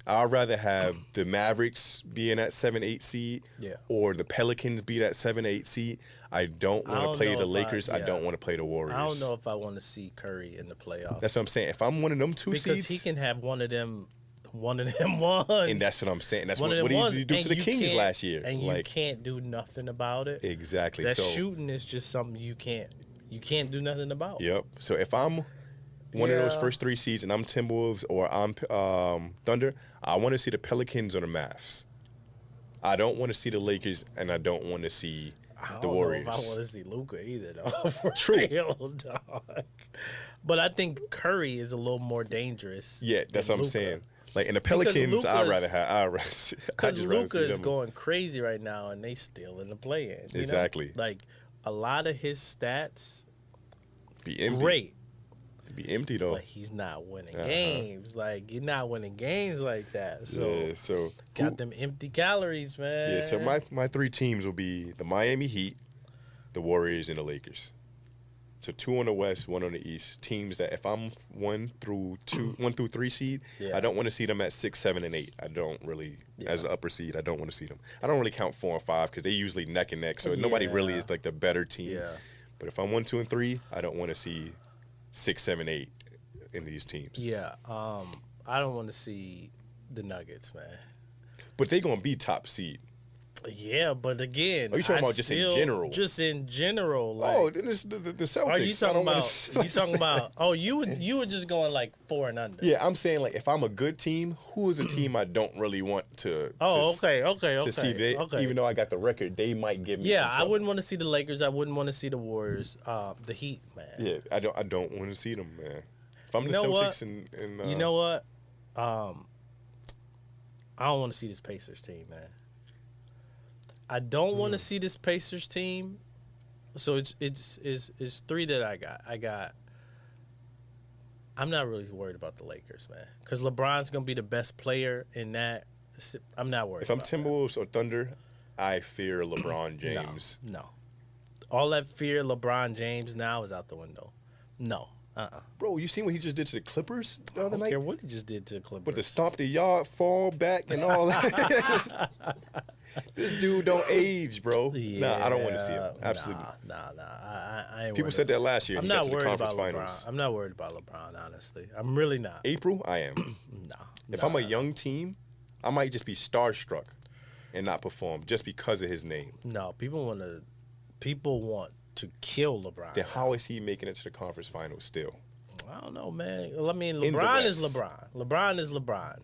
I'd rather have the Mavericks be in that 7-8 seed, or the Pelicans be that 7-8 seed. I don't want to play the Lakers. I don't want to play the Warriors. I don't know if I want to see Curry in the playoffs. That's what I'm saying. If I'm one of them 2 seeds, because he can have one of them ones. And that's what I'm saying. That's what he did to the Kings last year. And you can't do nothing about it. Exactly. That shooting is just something you can't do nothing about. Yep. So if I'm one of those first 3 seeds and I'm Timberwolves or I'm Thunder, I want to see the Pelicans or the Mavs. I don't want to see the Lakers, and I don't want to see the Warriors. I don't want to see Luka either, though. True. Real, dog. But I think Curry is a little more dangerous. Yeah, that's what I'm saying. Like in the Pelicans, I'd rather have. Because Luka is going crazy right now, and they still in the play-in. Exactly. Know? Like a lot of his stats, be empty. Great. Be empty though. But he's not winning games. Like you're not winning games like that. So got them empty calories, man. Yeah. So my 3 teams will be the Miami Heat, the Warriors, and the Lakers. So 2 on the West, 1 on the East. Teams that if I'm 1 through 3 seed, I don't want to see them at 6, 7, and 8. I don't really, as an upper seed, I don't want to see them. I don't really count 4 and 5 because they usually neck and neck. So nobody really is like the better team. Yeah. But if I'm 1, 2, and 3, I don't want to see 6, 7, 8 in these teams. Yeah. I don't want to see the Nuggets, man. But they're gonna be top seed. Yeah, but again, are you talking about just in general? Just in general. Like, then it's the Celtics. Are you talking about? You talking about? Oh, you were just going like 4 and under. Yeah, I'm saying like if I'm a good team, who is a team I don't really want to? To see even though I got the record, they might give me. Yeah, I wouldn't want to see the Lakers. I wouldn't want to see the Warriors. The Heat, man. Yeah, I don't want to see them, man. If I'm the Celtics and you know what, I don't want to see this Pacers team, man. I don't want to see this Pacers team. So it's 3 that I got. I'm not really worried about the Lakers, man, because LeBron's gonna be the best player in that. I'm not worried. If I'm Timberwolves or Thunder, I fear LeBron James. No. All that fear LeBron James now is out the window. No. Bro, you seen what he just did to the Clippers the other night? I don't care what he just did to the Clippers. But to stomp the yard, fall back, and all that. This dude don't age, bro. Yeah, I don't want to see him. Absolutely. Nah. I ain't People said that last year. I'm not worried about LeBron. I'm not worried about LeBron, honestly. I'm really not. April, I am. If I'm a young team, I might just be starstruck and not perform just because of his name. No, people want to kill LeBron. Then how is he making it to the conference finals still? I don't know, man. I mean, In the LeBron is West. LeBron. LeBron is LeBron.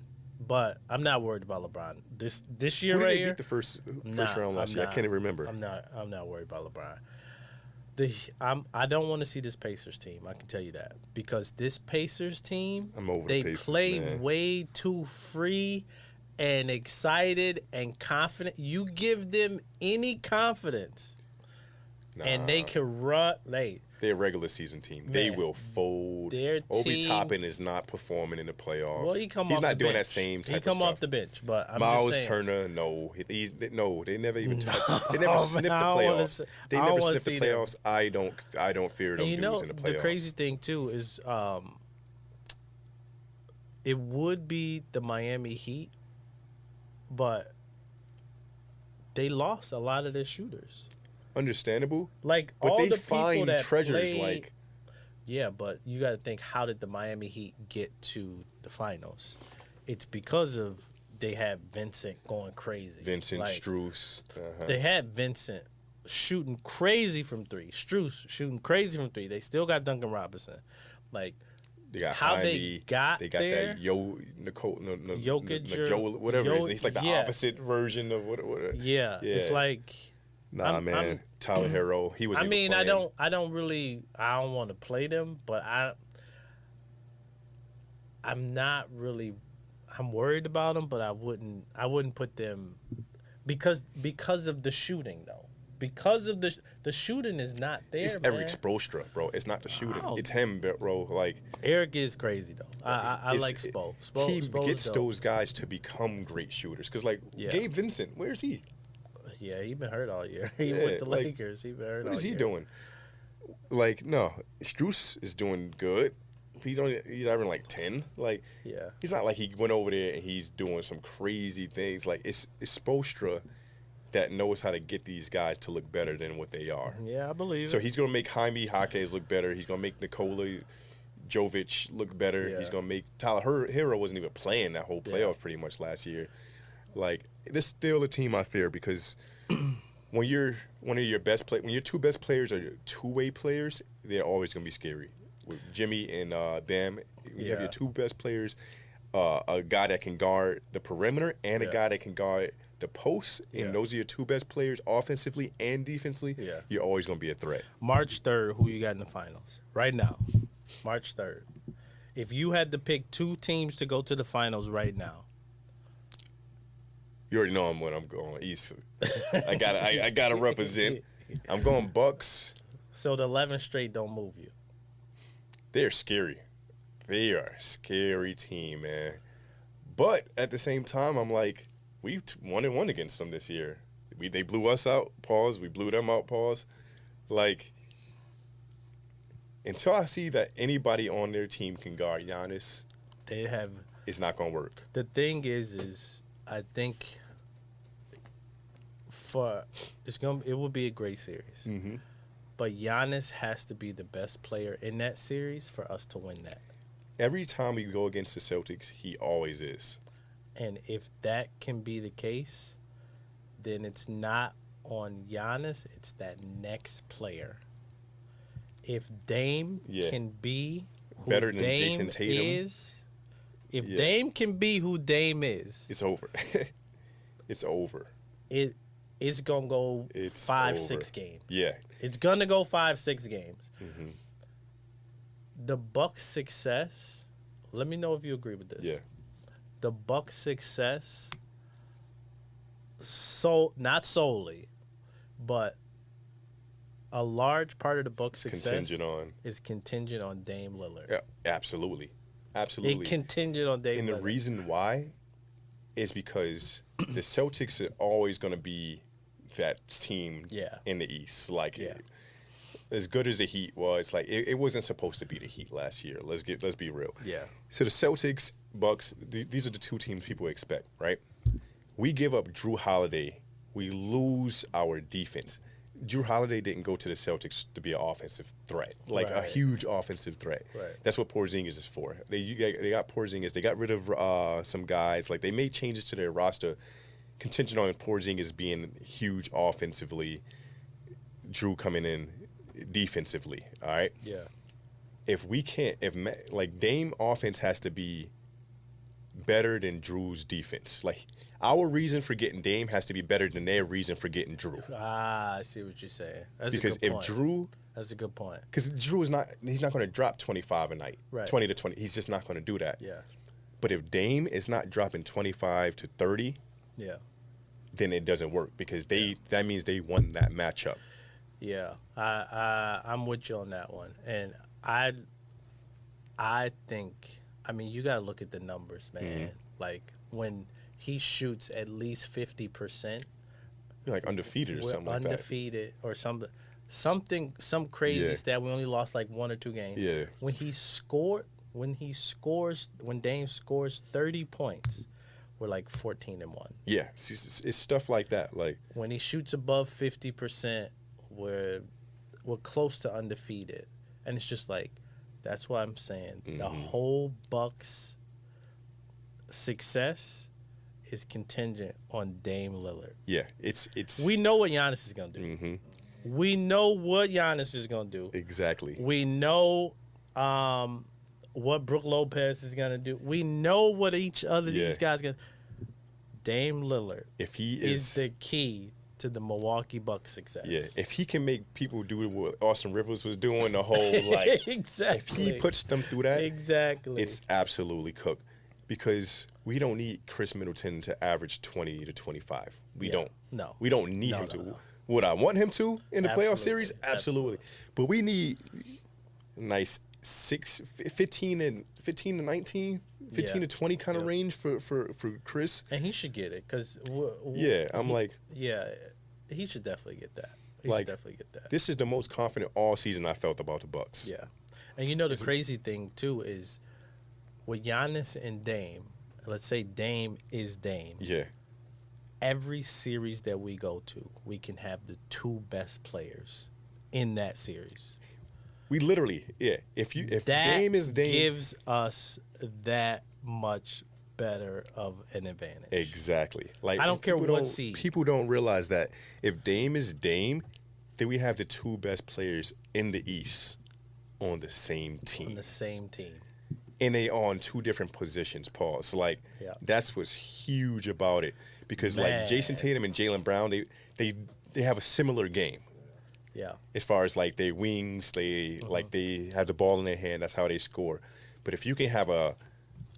But I'm not worried about LeBron. This year Who did right they here. beat the first Nah, round last I'm year? I not. can't even remember. I'm not worried about LeBron. I don't want to see this Pacers team. I can tell you that because this Pacers team, I'm over the they Pacers, play man. way too free and excited and confident. You give them any confidence, and they can run. They're a regular season team. They Man, will fold. their Obi team- Toppin is not performing in the playoffs. Well, He's off not the doing bench. that same type He of come stuff. off the bench, but I'm Miles just saying. Turner, no, they never even touched. They never man, sniffed the I don't wanna playoffs. see- They I don't never wanna sniffed the see them. playoffs. I don't fear them And you know, dudes in the playoffs. the crazy thing too is, it would be the Miami Heat, but they lost a lot of their shooters. Understandable, Like but all they the people find that treasures played, like yeah, but you got to think, how did the Miami Heat get to the finals? It's because of they had Vincent going crazy. Vincent Like, Strus. They had Vincent shooting crazy from three. Struce shooting crazy from three. They still got Duncan Robinson. Like, They got how Jaime, they got there. That Jokic or- Joel, whatever it is. Yo- He's like the yeah. opposite version of what. yeah, it's like, Nah, man. Tyler Hero. He was. I mean, I don't want to play them, but I'm not really, I'm worried about them, but I wouldn't put them because of the shooting though. Because of the shooting is not there. It's man. Eric Spoelstra, bro. It's not the shooting. Wow. It's him, bro. Like Eric is crazy though. I like Spo. He Spo gets is dope. those guys to become great shooters. Because like Yeah. Gabe Vincent, where's he? Yeah, he been hurt all year. He Yeah, with the like, Lakers. He been hurt all What is he year. doing? Like no, Strus is doing good. He's having like 10. Like Yeah. he's not like he went over there and he's doing some crazy things. Like it's Spoelstra that knows how to get these guys to look better than what they are. Yeah, I believe So it. he's gonna make Jaime Jaquez look better. He's gonna make Nikola Jovic look better. Yeah. He's gonna make Tyler Hero wasn't even playing that whole playoff Yeah. pretty much last year. Like this is still a team I fear because when you're one of your best when your two best players are two-way players, they're always gonna be scary. With Jimmy and Bam, you have Yeah. your two best players, a guy that can guard the perimeter and a Yeah. guy that can guard the post, and Yeah. those are your two best players offensively and defensively. Yeah. You're always gonna be a threat. March 3rd, who you got in the finals? Right now. March 3rd. If you had to pick two teams to go to the finals right now. You already know when I'm going East. I gotta represent. I'm going Bucks. So the 11 straight don't move you. They're scary. They are a scary team, man. But at the same time, I'm like, we've won and won against them this year. They blew us out. Pause. We blew them out. Pause. Like, until I see that anybody on their team can guard Giannis, They have. it's not gonna work. The thing is I think it will be a great series. Mm-hmm. But Giannis has to be the best player in that series for us to win that. Every time we go against the Celtics, he always is. And if that can be the case, then it's not on Giannis, it's that next player. If Dame Yeah. can be who Better than Dame Jason Tatum. is, if Yeah. Dame can be who Dame is, It's over. It's over. it's gonna go It's 5-6 over. games. Yeah. It's gonna go 5-6 games. Mm-hmm. The Bucks' success. Let me know if you agree with this. Yeah. The Bucks' success. So not solely, but a large part of the Bucks' success is contingent on Dame Lillard. Yeah, absolutely. Absolutely. It contingent on Dame And Lillard. the reason why is because the Celtics are always going to be that team Yeah. in the East. Like, Yeah. as good as the Heat was, like it wasn't supposed to be the Heat last year. Let's be real. Yeah. So the Celtics, Bucks, these are the two teams people expect, right? We give up Drew Holiday, we lose our defense. Drew Holiday didn't go to the Celtics to be an offensive threat, like a Right. huge offensive threat. Right. That's what Porzingis is for. They got Porzingis. They got rid of some guys. Like they made changes to their roster, contingent on Porzingis being huge offensively. Drew coming in defensively. All right. Yeah. if we can't, like Dame offense has to be better than Drew's defense. Like our reason for getting Dame has to be better than their reason for getting Drew. I see what you're saying. That's Because a good if point. Drew, That's a good point. because Drew is not, he's not going to drop 25 a night, Right. 20 to 20. He's just not going to do that. Yeah. But if Dame is not dropping 25 to 30, Yeah. then it doesn't work because that means they won that matchup. Yeah. I'm with you on that one. And I think, I mean, you got to look at the numbers, man. Mm-hmm. Like when he shoots at least 50%, You're like undefeated or we're something like that. undefeated or some crazy Yeah. stat. We only lost like 1 or 2 games. Yeah. When Dame scores 30 points, we're like 14-1. Yeah, it's stuff like that. Like When he shoots above 50%, we're close to undefeated. And it's just like, that's why I'm saying the whole Bucks success is contingent on Dame Lillard. yeah, it's We know what Giannis is gonna do. Mm-hmm. We know what Giannis is gonna do. exactly. We know what Brook Lopez is gonna do. We know what each other Yeah. these guys gonna. Dame Lillard If he is the key to the Milwaukee Bucks success. yeah, if he can make people do what Austin Rivers was doing, the whole like, exactly. if he puts them through that, exactly, it's absolutely cooked. Because we don't need Chris Middleton to average 20 to 25. We Yeah. don't. No. We don't need No, him no, to. no. Would I want him to in the playoff Absolutely. series? Absolutely. But we need nice 15 to 19, 15 Yeah. to 20 kind of Yeah. range for Chris. and he should get it because Yeah, I'm like, yeah, he should definitely get that. He Like, should definitely get that. this is the most confident all season I felt about the Bucks. Yeah, and you know the crazy thing too is with Giannis and Dame. Let's say Dame is Dame. Yeah. Every series that we go to, we can have the 2 best players in that series. We literally, yeah. If That Dame is Dame, gives us that much better of an advantage. exactly. Like I don't care people what don't- seed. People don't realize that if Dame is Dame, then we have the 2 best players in the East on the same team. On the same team. And they are on 2 different positions, Paul. So like Yeah. that's what's huge about it. Because like Man. Jason Tatum and Jaylen Brown, they have a similar game. Yeah. As far as like their wings, they like they have the ball in their hand, that's how they score. But if you can have a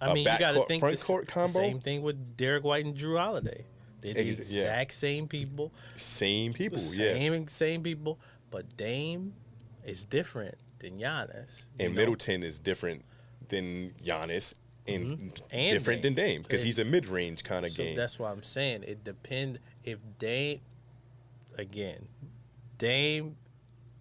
I mean, you got to backcourt, think front court the combo, same thing with Derek White and Drew Holiday. They're the Yeah. exact same people. same people, yeah. Same people. But Dame is different than Giannis. you And know? Middleton is different than Giannis and And different Dame. than Dame because he's a mid-range kind of So game. that's why I'm saying it depends. If Dame, again, Dame,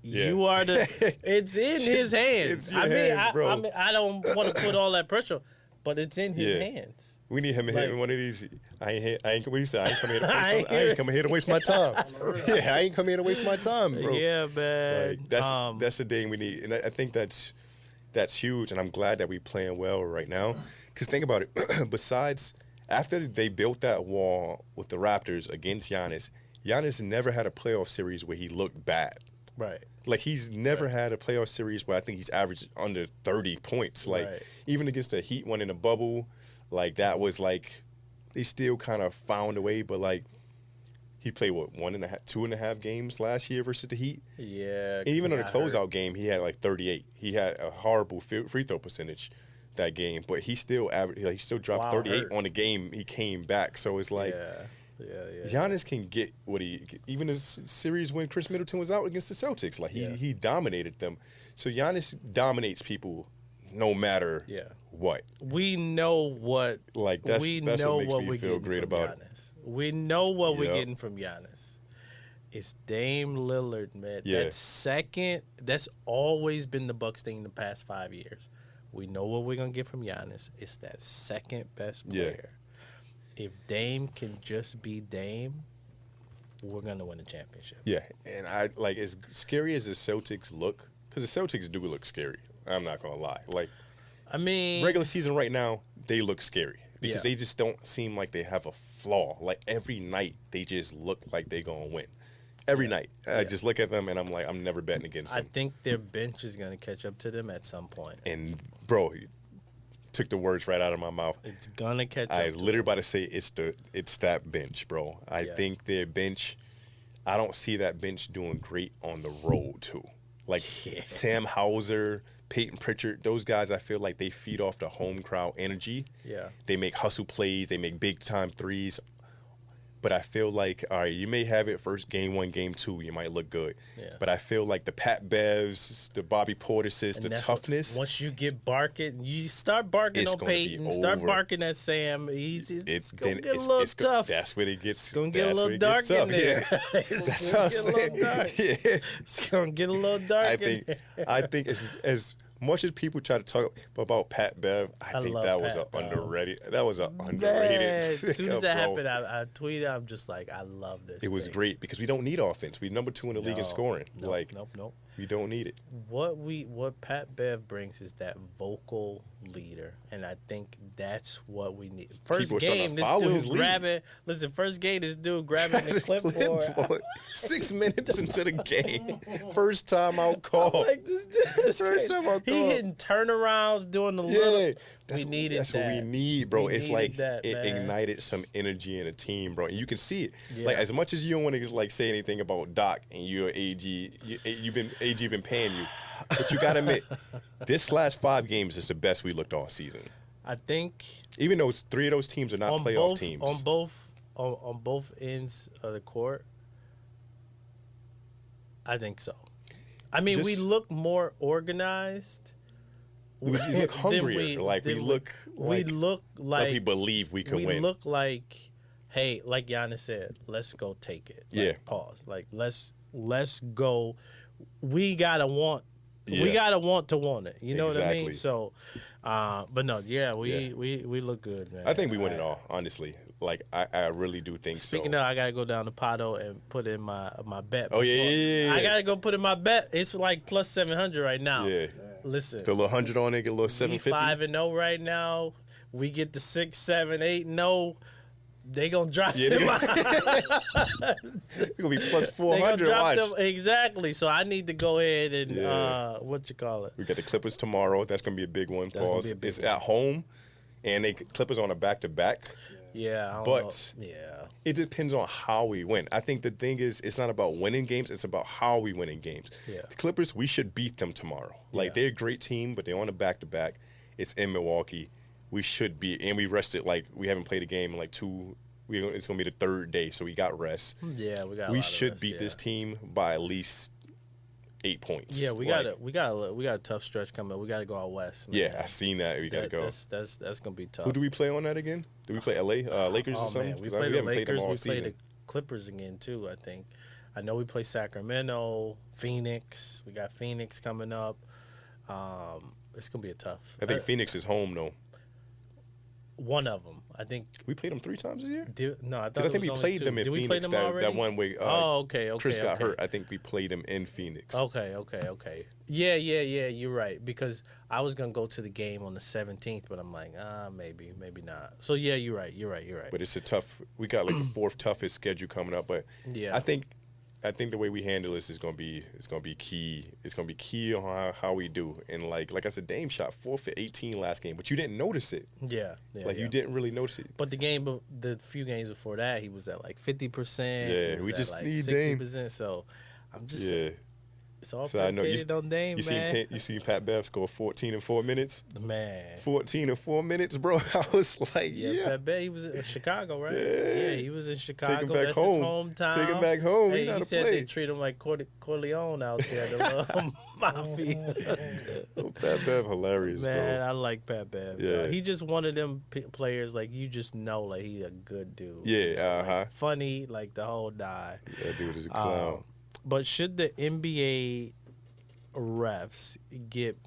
Yeah. you are the. It's in his hands. It's your I mean, hands, bro. I mean, I don't want to put all that pressure, but it's in his Yeah. hands. We need him to Like- hit one of these. What you say? I ain't coming here to waste I I ain't coming here to waste my time. Yeah, I ain't coming here to waste my time, bro. Yeah, man. Like, that's the thing we need, and I think that's huge. And I'm glad that we playing well right now. Because think about it. Besides, after they built that wall with the Raptors against Giannis, Giannis never had a playoff series where he looked bad. right. Like he's never had a playoff series where I think he's averaged under 30 points. Like Right. even against the Heat one in the bubble, like that was like they still kind of found a way. But like he played what 2.5 games last year versus the Heat. Yeah. And even on the got hurt. closeout game, he had like 38. He had a horrible free throw percentage that game, but he still averaged. Like, he still dropped Wow, 38 hurt. on the game. He came back, so it's like. Yeah. Giannis can get what even his series when Chris Middleton was out against the Celtics, like he dominated them. So Giannis dominates people no matter what. We know what. Like that's we what know makes what me we're feel getting great from about it. Giannis. We know what we're Yep. getting from Giannis. It's Dame Lillard, man. Yeah. That's always been the Bucks thing in the past 5 years. We know what we're gonna get from Giannis. It's that second best Yeah. player. If Dame can just be Dame, we're gonna win the championship. Yeah, and I like as scary as the Celtics look, because the Celtics do look scary. I'm not gonna lie. Like I mean, regular season right now, they look scary because Yeah. they just don't seem like they have a flaw. Like every night, they just look like they gonna win. every night. I just look at them and I'm like, I'm never betting against I them. think their bench is going to catch up to them at some point. And bro, you took the words right out of my mouth. It's going to catch I up was to literally them. about to say it's that bench, bro. I think their bench. I don't see that bench doing great on the road too. Like Sam Hauser, Peyton Pritchard, those guys, I feel like they feed off the home crowd energy. Yeah. They make hustle plays. They make big time threes. But I feel like, all right, you may have it first game 1, game 2, you might look good. Yeah. But I feel like the Pat Bevs, the Bobby Portises, And the that's toughness. once you get barking, you start barking It's on gonna be Peyton, start over. barking at Sam. It's going to get a it's little go- tough. That's when it gets. It's going to get a that's little when it dark gets in up. there. Yeah. It's That's gonna what I'm get a little saying. dark. Yeah. It's going to get a little dark I in think there. I think as much as people try to talk about Pat Bev, I think love that was Pat Bev. underrated. That was an Man, underrated. as soon as that bro. happened, I tweeted, I'm just like, I love this. It was pick. great because we don't need offense. We're number 2 in the league in scoring. Nope, Like nope. we don't need it. What Pat Bev brings is that vocal leader, and I think that's what we need. First People are starting game, to this follow dude his lead. grabbing. Listen, first game, this dude grabbing the clipboard. 6 minutes into the game, first time out call. Like this dude is First crazy. time I He thought- hitting turnarounds, doing the Yeah, little. that's, We needed that's that. what we need, bro. We It's needed like that, it man. ignited some energy in a team, bro. And you can see it. Yeah. Like as much as you don't want to like say anything about Doc and your AG, AG been paying you, but you gotta admit, this last 5 games is the best we looked all season. I think Even though 3 of those teams are not on playoff both teams. on both ends of the court. I think so. I mean, we Just- look more organized. we look than hungrier. Like we than look we like, look like we like believe we can we win. look like, hey, like Giannis said, let's go take it. Like, Yeah. Pause. Like let's go. We gotta want. Yeah. We gotta want to want it. You know what I mean? Exactly. So, but no, we look good, man. I think we win it all, honestly. Like I really do think Speaking so. of, I gotta go down to Pato and put in my bet. Oh, yeah, before- yeah. I gotta go put in my bet. It's like plus 700 right now. Yeah. Listen, The little 100 on it, get a little we 750. 5-0 right now. We get the 6, 7, 8-0. They gonna drop Yeah, them. It's gonna be plus They gonna 400. drop Watch. them exactly. So I need to go ahead and Yeah. what you call it? We got the Clippers tomorrow. That's gonna be a big one. That's gonna Pause. be a big It's one. at home, and they Clippers on a back-to-back. Yeah, I don't But- know. Yeah, It depends on how we win. I think the thing is, it's not about winning games. It's about how we win in games. Yeah. The Clippers, we should beat them tomorrow. Like Yeah. they're a great team, but they're on a back-to-back. It's in Milwaukee. We should beat, and we rested. Like we haven't played a game in like 2. It's gonna be the 3rd day, so we got rest. yeah, we got. A We lot of should rest, beat yeah. this team by at least 8 points. Yeah, we Like, got a tough stretch coming up. We got to go out west. Man. Yeah, I seen that. We gotta go. That's gonna be tough. Who do we play on that again? Do we play LA, Lakers or Oh something? man, we 'Cause play the haven't played them Lakers. all We season. play the Clippers again too. I think. I know we play Sacramento, Phoenix. We got Phoenix coming up. It's gonna be a tough. I think Phoenix is home though. One of them. I think. We played them 3 times a year. No, I thought Because I it think we was only played 2. them in Did we play Phoenix them that already? one way. Oh, okay. Chris got okay. hurt. I think we played him in Phoenix. Okay. Yeah. You're right because I was gonna go to the game on the 17th, but I'm like, maybe not. So yeah, you're right. But it's a tough. We got like the 4th toughest schedule coming up. But Yeah. I think the way we handle this is gonna be key. It's gonna be key on how we do. And like I said, Dame shot 4 for 18 last game, but you didn't notice it. Yeah. You didn't really notice it. But the few games before that, he was at like 50%. Yeah, he was we at just like need Dame. 60%. So I'm just, Yeah. it's all So I know predicated on Dame, man. You seen Pat Bev score 14 in 4 minutes. Man. 14 in 4 minutes, bro. I was like, Yeah, yeah. Pat Bev, he was in Chicago, right? Yeah. He was in Chicago. Take him back That's home. his hometown. Take him back home. He Hey, know how he to said play. they treat him like Corleone out there, the little mafia. Oh, Pat Bev, hilarious, Man, bro. I like Pat Bev. Yeah. He just one of them players, like, you just know, like, he a good dude. Yeah, uh-huh. Funny, like, the whole die. That dude is a clown. But should the NBA refs get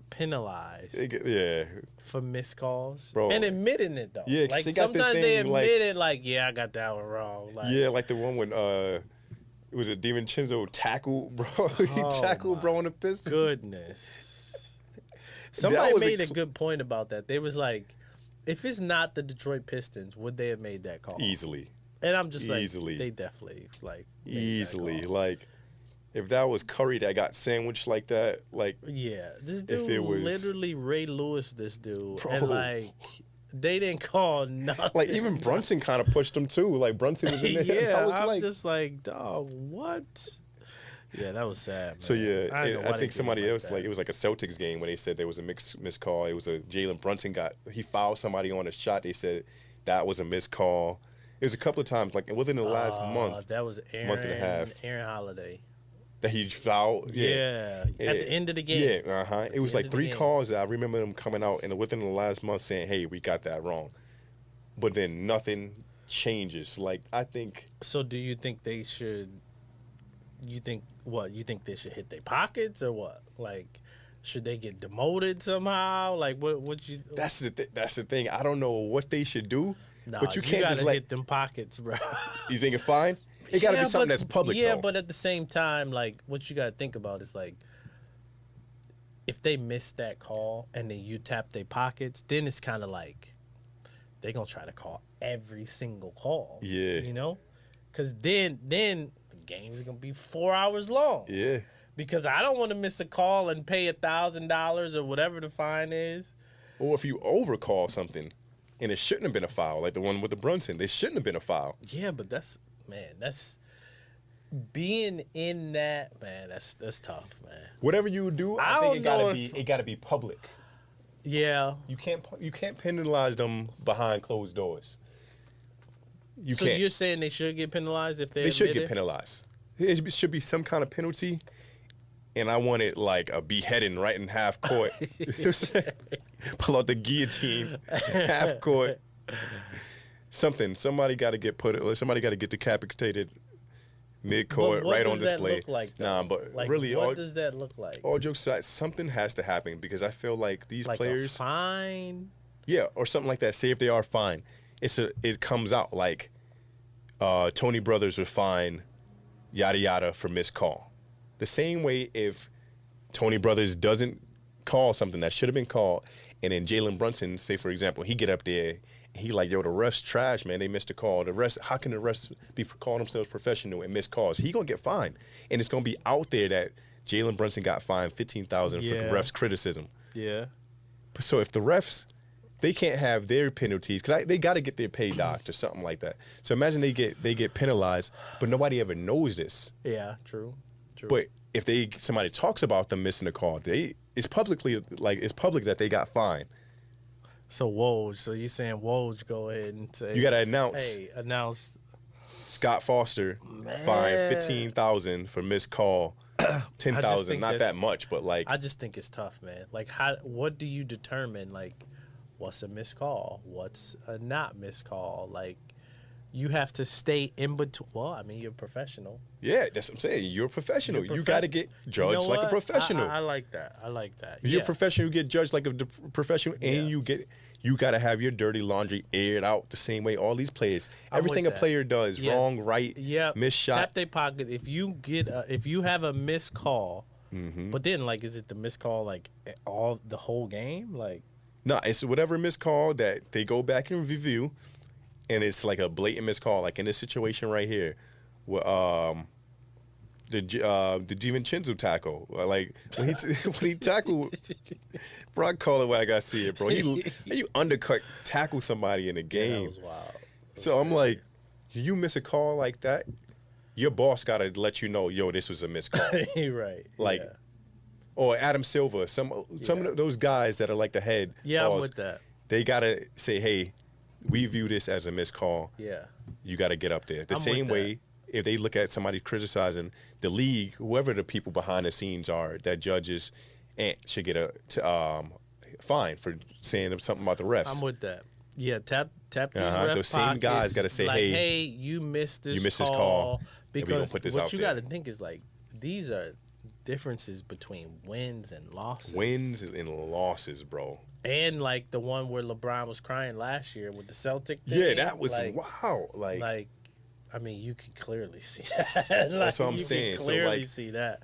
penalized Yeah. for missed calls? Bro. And admitting it, though. Yeah, 'cause like, they got the sometimes they thing, admit like- it, like, yeah, I got that one wrong. Like, Yeah, like the one when it was a DiVincenzo tackled, bro. He Oh, tackled, bro, on the Pistons. Goodness. Somebody was a made a good point about that. They was like, if it's not the Detroit Pistons, would they have made that call? Easily. And I'm just Easily. like, they definitely like made that Easily. call. Like, if that was Curry that got sandwiched like that, like, Yeah, this if dude it was, literally Ray Lewis. This dude, bro, and like they didn't call nothing. like even Brunson kind of pushed him too. Like Brunson was in there. Yeah, I was I'm like, just like, dog, what? Yeah, that was sad, man. so yeah, I, don't know and why I they think did somebody him else, that. like it was like a Celtics game when they said there was a missed call. It was a Jalen Brunson he fouled somebody on a shot. They said that was a missed call. It was a couple of times, like within the last month, That was month and a half, Aaron Holiday. that he fouled. Yeah, at the end of the game. Yeah, At It was the end like of the 3 game. calls that I remember them coming out, and within the last month saying, "Hey, we got that wrong," but then nothing changes. Like I think, So, do you think they should? You think what? You think they should hit their pockets or what? Like, should they get demoted somehow? Like, what? Would you? that's the thing. I don't know what they should do, Nah, but you can't gotta just let. hit them pockets, bro. You think it's fine? It got to Yeah, be something but- that's public. Yeah, though. but at the same time, like, what you got to think about is like, if they miss that call and then you tap their pockets, then it's kind of like they're gonna try to call every single call. Yeah. You know, because then the game's gonna be 4 hours long. Yeah. Because I don't want to miss a call and pay $1,000 or whatever the fine is. Or if you overcall something, and it shouldn't have been a foul, like the one with the Brunson, they shouldn't have been a foul. Yeah, but that's being in that, man. That's tough, man. Whatever you do, I I think don't know it gotta be public. Yeah. You can't penalize them behind closed doors. You So can't. you're saying they should get penalized if They should admit get it? penalized. It should be some kind of penalty, and I want it like a beheading right in half court. You know what I'm saying? Pull out the guillotine, half court. Something. Somebody got to get Somebody got to get decapitated mid court, But what right does on that display. look like, though? Nah, but Like, really, what does that look like? all jokes aside, something has to happen because I feel like these Like players, a fine? yeah, or something like that. Say if they are fined, it comes out like Tony Brothers were fined, yada yada, for missed call. The same way if Tony Brothers doesn't call something that should have been called, and then Jalen Brunson, say for example, he get up there, and he like, yo, the refs trash, man. They missed a call. How can the refs be calling themselves professional and miss calls? He gonna get fined, and it's gonna be out there that Jalen Brunson got fined $15,000 for Yeah. the refs' criticism. Yeah. So if the refs, they can't have their penalties because they got to get their pay docked or something like that. So imagine they get penalized, but nobody ever knows this. Yeah, true. But if somebody talks about them missing a call, it's public that they got fined. So Woj, so you saying Woj go ahead and say You got to announce hey, announce Scott Foster fined $15,000 for missed call, $10,000, not that much, but like I just think it's tough, man. Like what do you determine like what's a missed call? What's a not missed call? Like you have to stay in between. Well, I mean, you're a professional. yeah, that's what I'm saying. You're a professional. You got to get judged You know like a what? professional. I like that. I like that. You're Yeah. a professional. You get judged like a professional, and you got to have your dirty laundry aired out the same way all these players. I'm Everything a with that. player does, Yeah. wrong, right, Yeah, missed shot. Tap their pocket. If you have a missed call, Mm-hmm. but then like, is it the missed call like the whole game? Like, No, it's whatever missed call that they go back and review, and it's like a blatant missed call. Like in this situation right here, where the DiVincenzo tackle, like when he tackled, bro, I call it what I got to see it, bro. You undercut tackle somebody in a that game. was wild. So I'm like, you miss a call like that, your boss got to let you know, yo, this was a missed call. Right. Like, yeah. or Adam Silver, some of those guys that are like the head. Yeah, I'm boss, with that. They got to say, hey, we view this as a missed call. Yeah. You got to get up there. The I'm same with way, if they look at somebody criticizing the league, whoever the people behind the scenes are, that judges should get a fine for saying something about the refs. I'm with that. Yeah, tap these ref Those same pockets, guys gotta say, like, hey, you missed this this call, and we gonna because put this what out you there. got to think is like these are differences between wins and losses. Wins and losses, bro. And like the one where LeBron was crying last year with the Celtic thing. Yeah, that was like, wow. Like, I mean, you can clearly see that. That's what I'm you saying. Can So, clearly like- see that.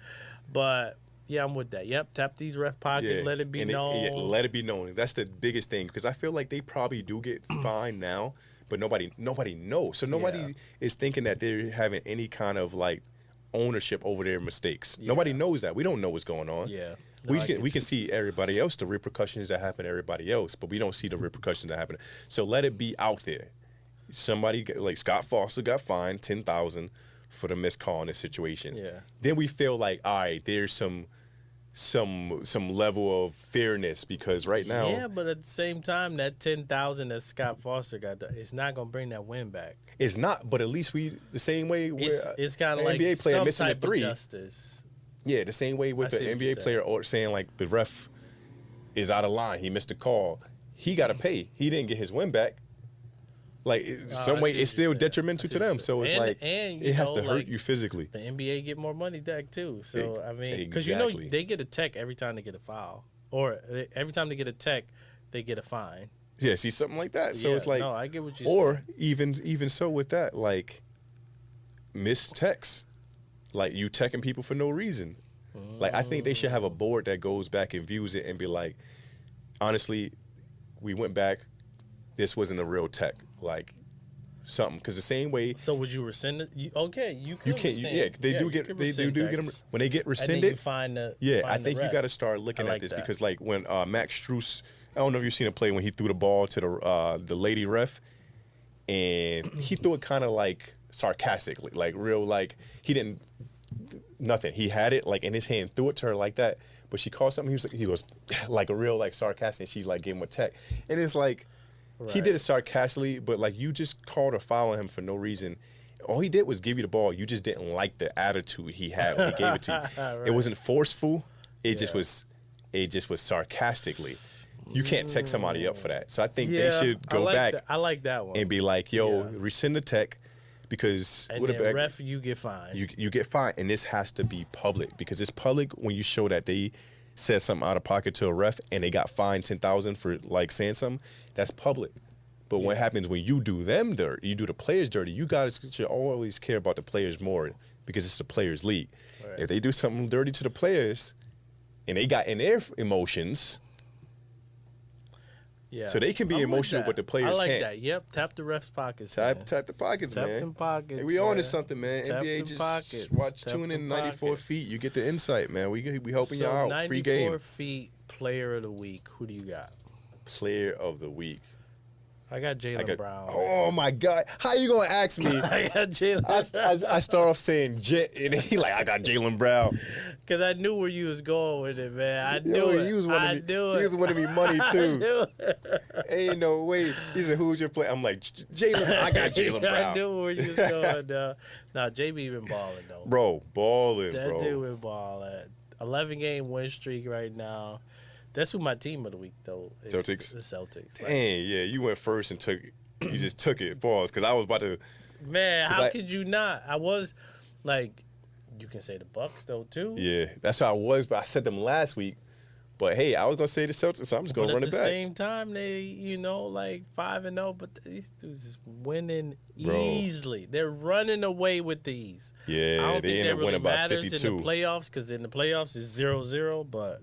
But yeah, I'm with that. Yep, tap these ref pockets. Let it be known. let it be known. That's the biggest thing because I feel like they probably do get fined now but nobody knows. So nobody is thinking that they're having any kind of like ownership over their mistakes. Nobody knows that. We don't know what's going on. Yeah. We can see everybody else, the repercussions that happen to everybody else, but we don't see the repercussions that happen. So let it be out there. Somebody like Scott Foster got fined $10,000 for the missed call in this situation. Yeah. Then we feel like, all right, there's some level of fairness because right now, Yeah, but at the same time, that 10,000 that Scott Foster got, it's not gonna bring that win back. it's not. But at least we the same way where It's kind an of like NBA player some missing a type three. of justice. Yeah, the same way with I an see what NBA you're player or saying like the ref is out of line, he missed a call, he got to pay. He didn't get his win back. Like some I way, see it's what you're still saying. detrimental I see to what them. you're So it's saying. like And you it has know, to hurt like, you physically. The NBA get more money back too. So I mean, because Exactly. they get a tech every time they get a foul, or every time they get a tech, they get a fine. Yeah, see something like that. So Yeah, it's like, no, I get what you're or saying. even so with that, like missed texts, like you teching people for no reason. Like I think they should have a board that goes back and views it and be like, honestly, we went back, this wasn't a real tech, like something. Because the same way So would you rescind it? Okay, you could. you can't, rescind. they do you get could they do rescind get them text. when they get And then rescinded. you find the Yeah, find I the think you ref. got to start looking I at like this that. because like when Max Strus, I don't know if you've seen him play when he threw the ball to the lady ref, and he threw it kind of like sarcastically, like real like he didn't nothing. He had it like in his hand, threw it to her like that, but she called something. He was like a real like sarcastic. And she like gave him a tech, and it's like he did it sarcastically, but like you just called a foul on him for no reason. All he did was give you the ball. You just didn't like the attitude he had when he gave it to you. Right. It wasn't forceful. It Yeah. just was sarcastically. You can't tech somebody up for that. So I think Yeah, they should go back I like that one. and be like, yo, Yeah. rescind the tech because And what then about ref, you get fined. you get fined, and this has to be public because it's public when you show that they said something out of pocket to a ref and they got fined $10,000 for like saying something. That's public. But what happens when you do them dirty, you do the players dirty, you guys should always care about the players more because it's the players' league. Right. If they do something dirty to the players and they got in their emotions, Yeah. so they can be I like emotional, that. but the players I like can't. that. Yep. Tap the ref's pockets. Tap man. the pockets, Tap man. them pockets. Hey, we on to man. something, man. Tap NBA them just pockets. watch, Tap tune in them 94 pockets. feet. You get the insight, man. We helping So y'all out. Free game. 94 feet player of the week. Who do you got? Player of the week. I got Jaylen Brown. Oh my God! How you gonna ask me? I got Jaylen. I start off saying and he like I got Jaylen Brown. Because I knew where you was going with it, man. I knew Yo, it. he was I wanting me. knew He it. was wanting me money I too. knew it. Ain't no way. He said, "Who's your player?" I'm like, Jaylen. I got Jaylen I Brown. knew where you was going. Nah, JB been balling though. Bro, balling, That bro. dude been balling. 11-game win streak right now. That's who my team of the week though. Is Celtics? The Celtics. Dang, yeah, you went first and you just took it. Pause, because I was about to. Man, how I- could you not? I was like, you can say the Bucks though too. Yeah, that's how I was, but I said them last week. But hey, I was gonna say the Celtics, so I'm just gonna But run at it the back. same time, they, like 5-0, but these dudes is winning Bro. easily. They're running away with these. Yeah, I don't they think end that up really winning by matters 52. in the playoffs because in the playoffs it's 0-0. But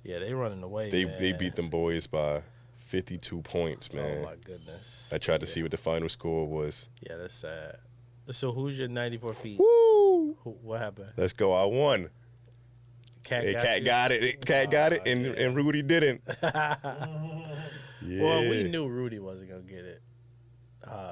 yeah, they running away. They man. beat them boys by 52 points, man. Oh my goodness. I tried to see what the final score was. Yeah, that's sad. So who's your 94 feet? Woo! What happened? Let's go. I won. Cat Hey, got Cat you? got it. Cat got it, and Rudy didn't. Yeah. Well, we knew Rudy wasn't gonna get it.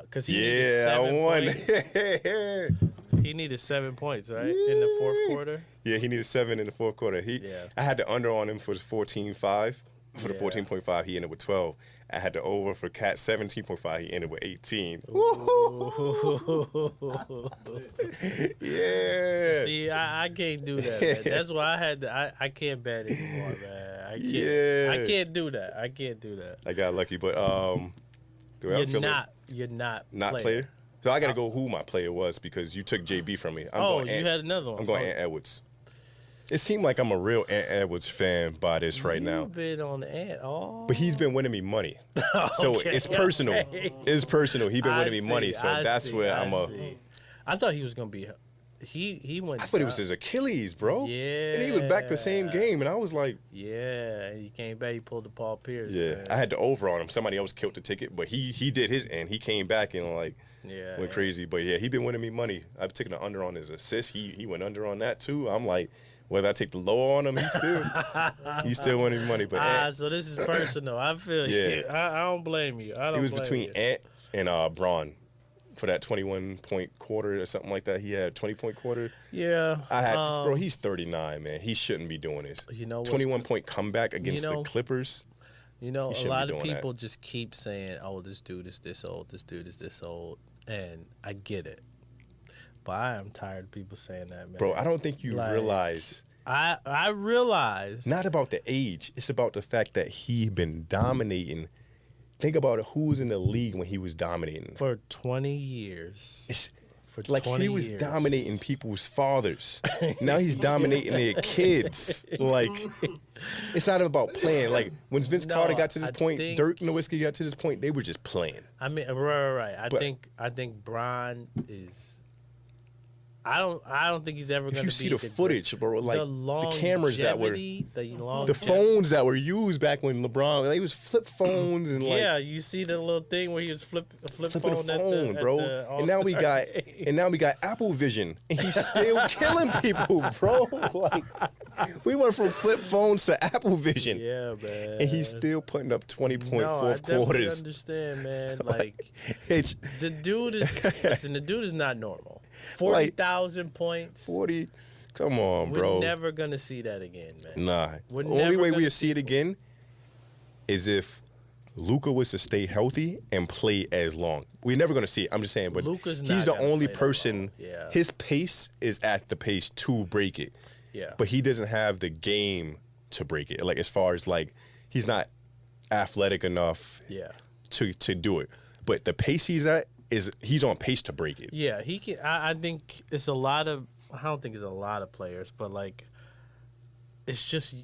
Cause he needed Yeah, 7 I won. points. He needed 7 points, right? In the fourth quarter. Yeah, he needed 7 in the fourth quarter. Yeah. I had the under on him for the 14.5. For the Yeah. 14.5, he ended with 12. I had the over for Cat 17.5. He ended with 18. Yeah. See, I can't do that. Man. That's why I had to. I can't bet anymore, man. I can't. Yeah. I can't do that. I can't do that. I got lucky, but the way I'm feeling, You're not player. So I got to go who my player was because you took JB from me. I'm You had another one. I'm going Ant Edwards. It seemed like I'm a real Ant Edwards fan by this right now. You've been on Ant. Oh. But he's been winning me money. So Okay, it's personal. okay. It's personal. He's been winning me I money. see, So I that's see, where I I'm a. see. I thought he was gonna be he went. I thought it was his Achilles, bro. Yeah. And he was back the same game, and I was like, Yeah, he came back. He pulled the Paul Pierce. yeah. Man. I had the over on him. Somebody else killed the ticket, but he did his end. He came back and like went crazy. But yeah, he been winning me money. I've taken the under on his assist. He went under on that too. I'm like, whether I take the low on him, he's still winning me money. But so this is personal. I feel you. I don't blame you. I don't. He was blame between you. Ant and Braun for that 21-point quarter or something like that. He had 20-point quarter. Yeah. I had bro. He's 39, man. He shouldn't be doing this. 21-point comeback against the Clippers. You know, a lot of people just keep saying, "Oh, this dude is this old. This dude is this old," and I get it. But I am tired of people saying that, man. Bro, I don't think you realize. I realize. Not about the age. It's about the fact that he been dominating. Think about it. Who was in the league when he was dominating? For 20 years. For like 20 he was years. Dominating people's fathers. Now he's dominating their kids. Like, it's not about playing. Like, when Vince Carter got to this point, Dirk Nowitzki got to this point, they were just playing. I mean, right. I think Bron is. I don't think he's ever going to be. You see the footage, bro. Like the cameras that were, the phones that were used back when LeBron. They was flip phones and like. Yeah, you see the little thing where he was flipping the phone, bro. And now we got Apple Vision, and he's still killing people, bro. Like we went from flip phones to Apple Vision. Yeah, man. And he's still putting up 20-point fourth I quarters. understand, man. Like the dude is not normal. 40,000 points. 40. Come on, bro. We're never going to see that again, man. Nah. The only way we'll see it again is if Luka was to stay healthy and play as long. We're never going to see it. I'm just saying. But Luka's he's the only person. Yeah. His pace is at the pace to break it. Yeah. But he doesn't have the game to break it. Like, as far as, like, he's not athletic enough to do it. But the pace he's at, he's on pace to break it. Yeah, he can. I think it's a lot of. I don't think it's a lot of players, but like, it's just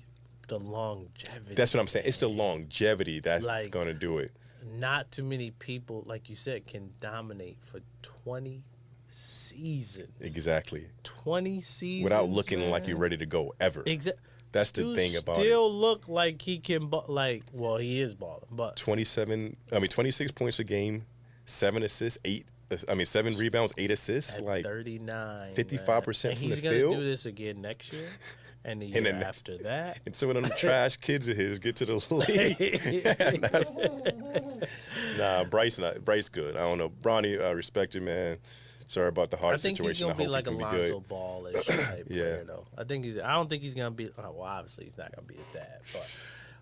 the longevity. That's what I'm saying. It's the longevity that's like, going to do it. Not too many people, like you said, can dominate for 20 seasons. Exactly. 20 seasons without looking like you're ready to go ever. Exactly. That's the thing about it. Still look like he can. Well, he is balling, but 26 points a game. 7 rebounds, 8 assists. At like 39. 55% from the field. He's going to do this again next year and the year after that. And some of them trash kids of his get to the league. Nah, Bryce good. I don't know. Bronny, I respect you, man. Sorry about the hard situation. I think he's going to be like a Lonzo Ball-ish type player, though. I don't think he's going to be. Well, obviously, he's not going to be his dad.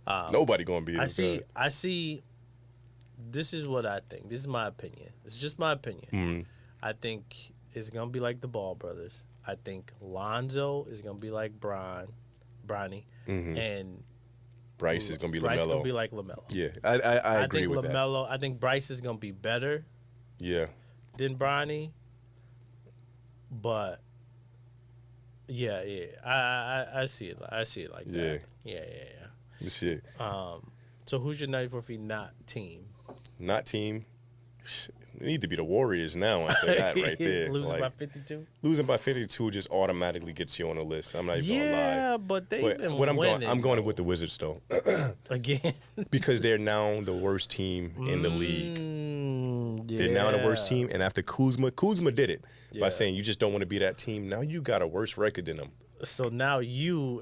But nobody going to be his dad. I see. This is what I think. This is my opinion. It's just my opinion. Mm-hmm. I think it's going to be like the Ball brothers. I think Lonzo is going to be like Bronny. Mm-hmm. And Bryce is going to be Bryce LaMelo. is going to be like LaMelo. Yeah, I agree with LaMelo, that. I think Bryce is going to be better than Bronny. But, yeah. I see it. I see it like that. Yeah. Let me see it. So who's your 94 feet not team? Not team. It need to be the Warriors now after that right there. Losing by 52? Losing by 52 just automatically gets you on the list. I'm not even going to lie. Yeah, but they've been winning. I'm going with the Wizards, though. Again? Because they're now the worst team in the league. Yeah. They're now the worst team. And after Kuzma did it by saying you just don't want to be that team. Now you got a worse record than them. So now you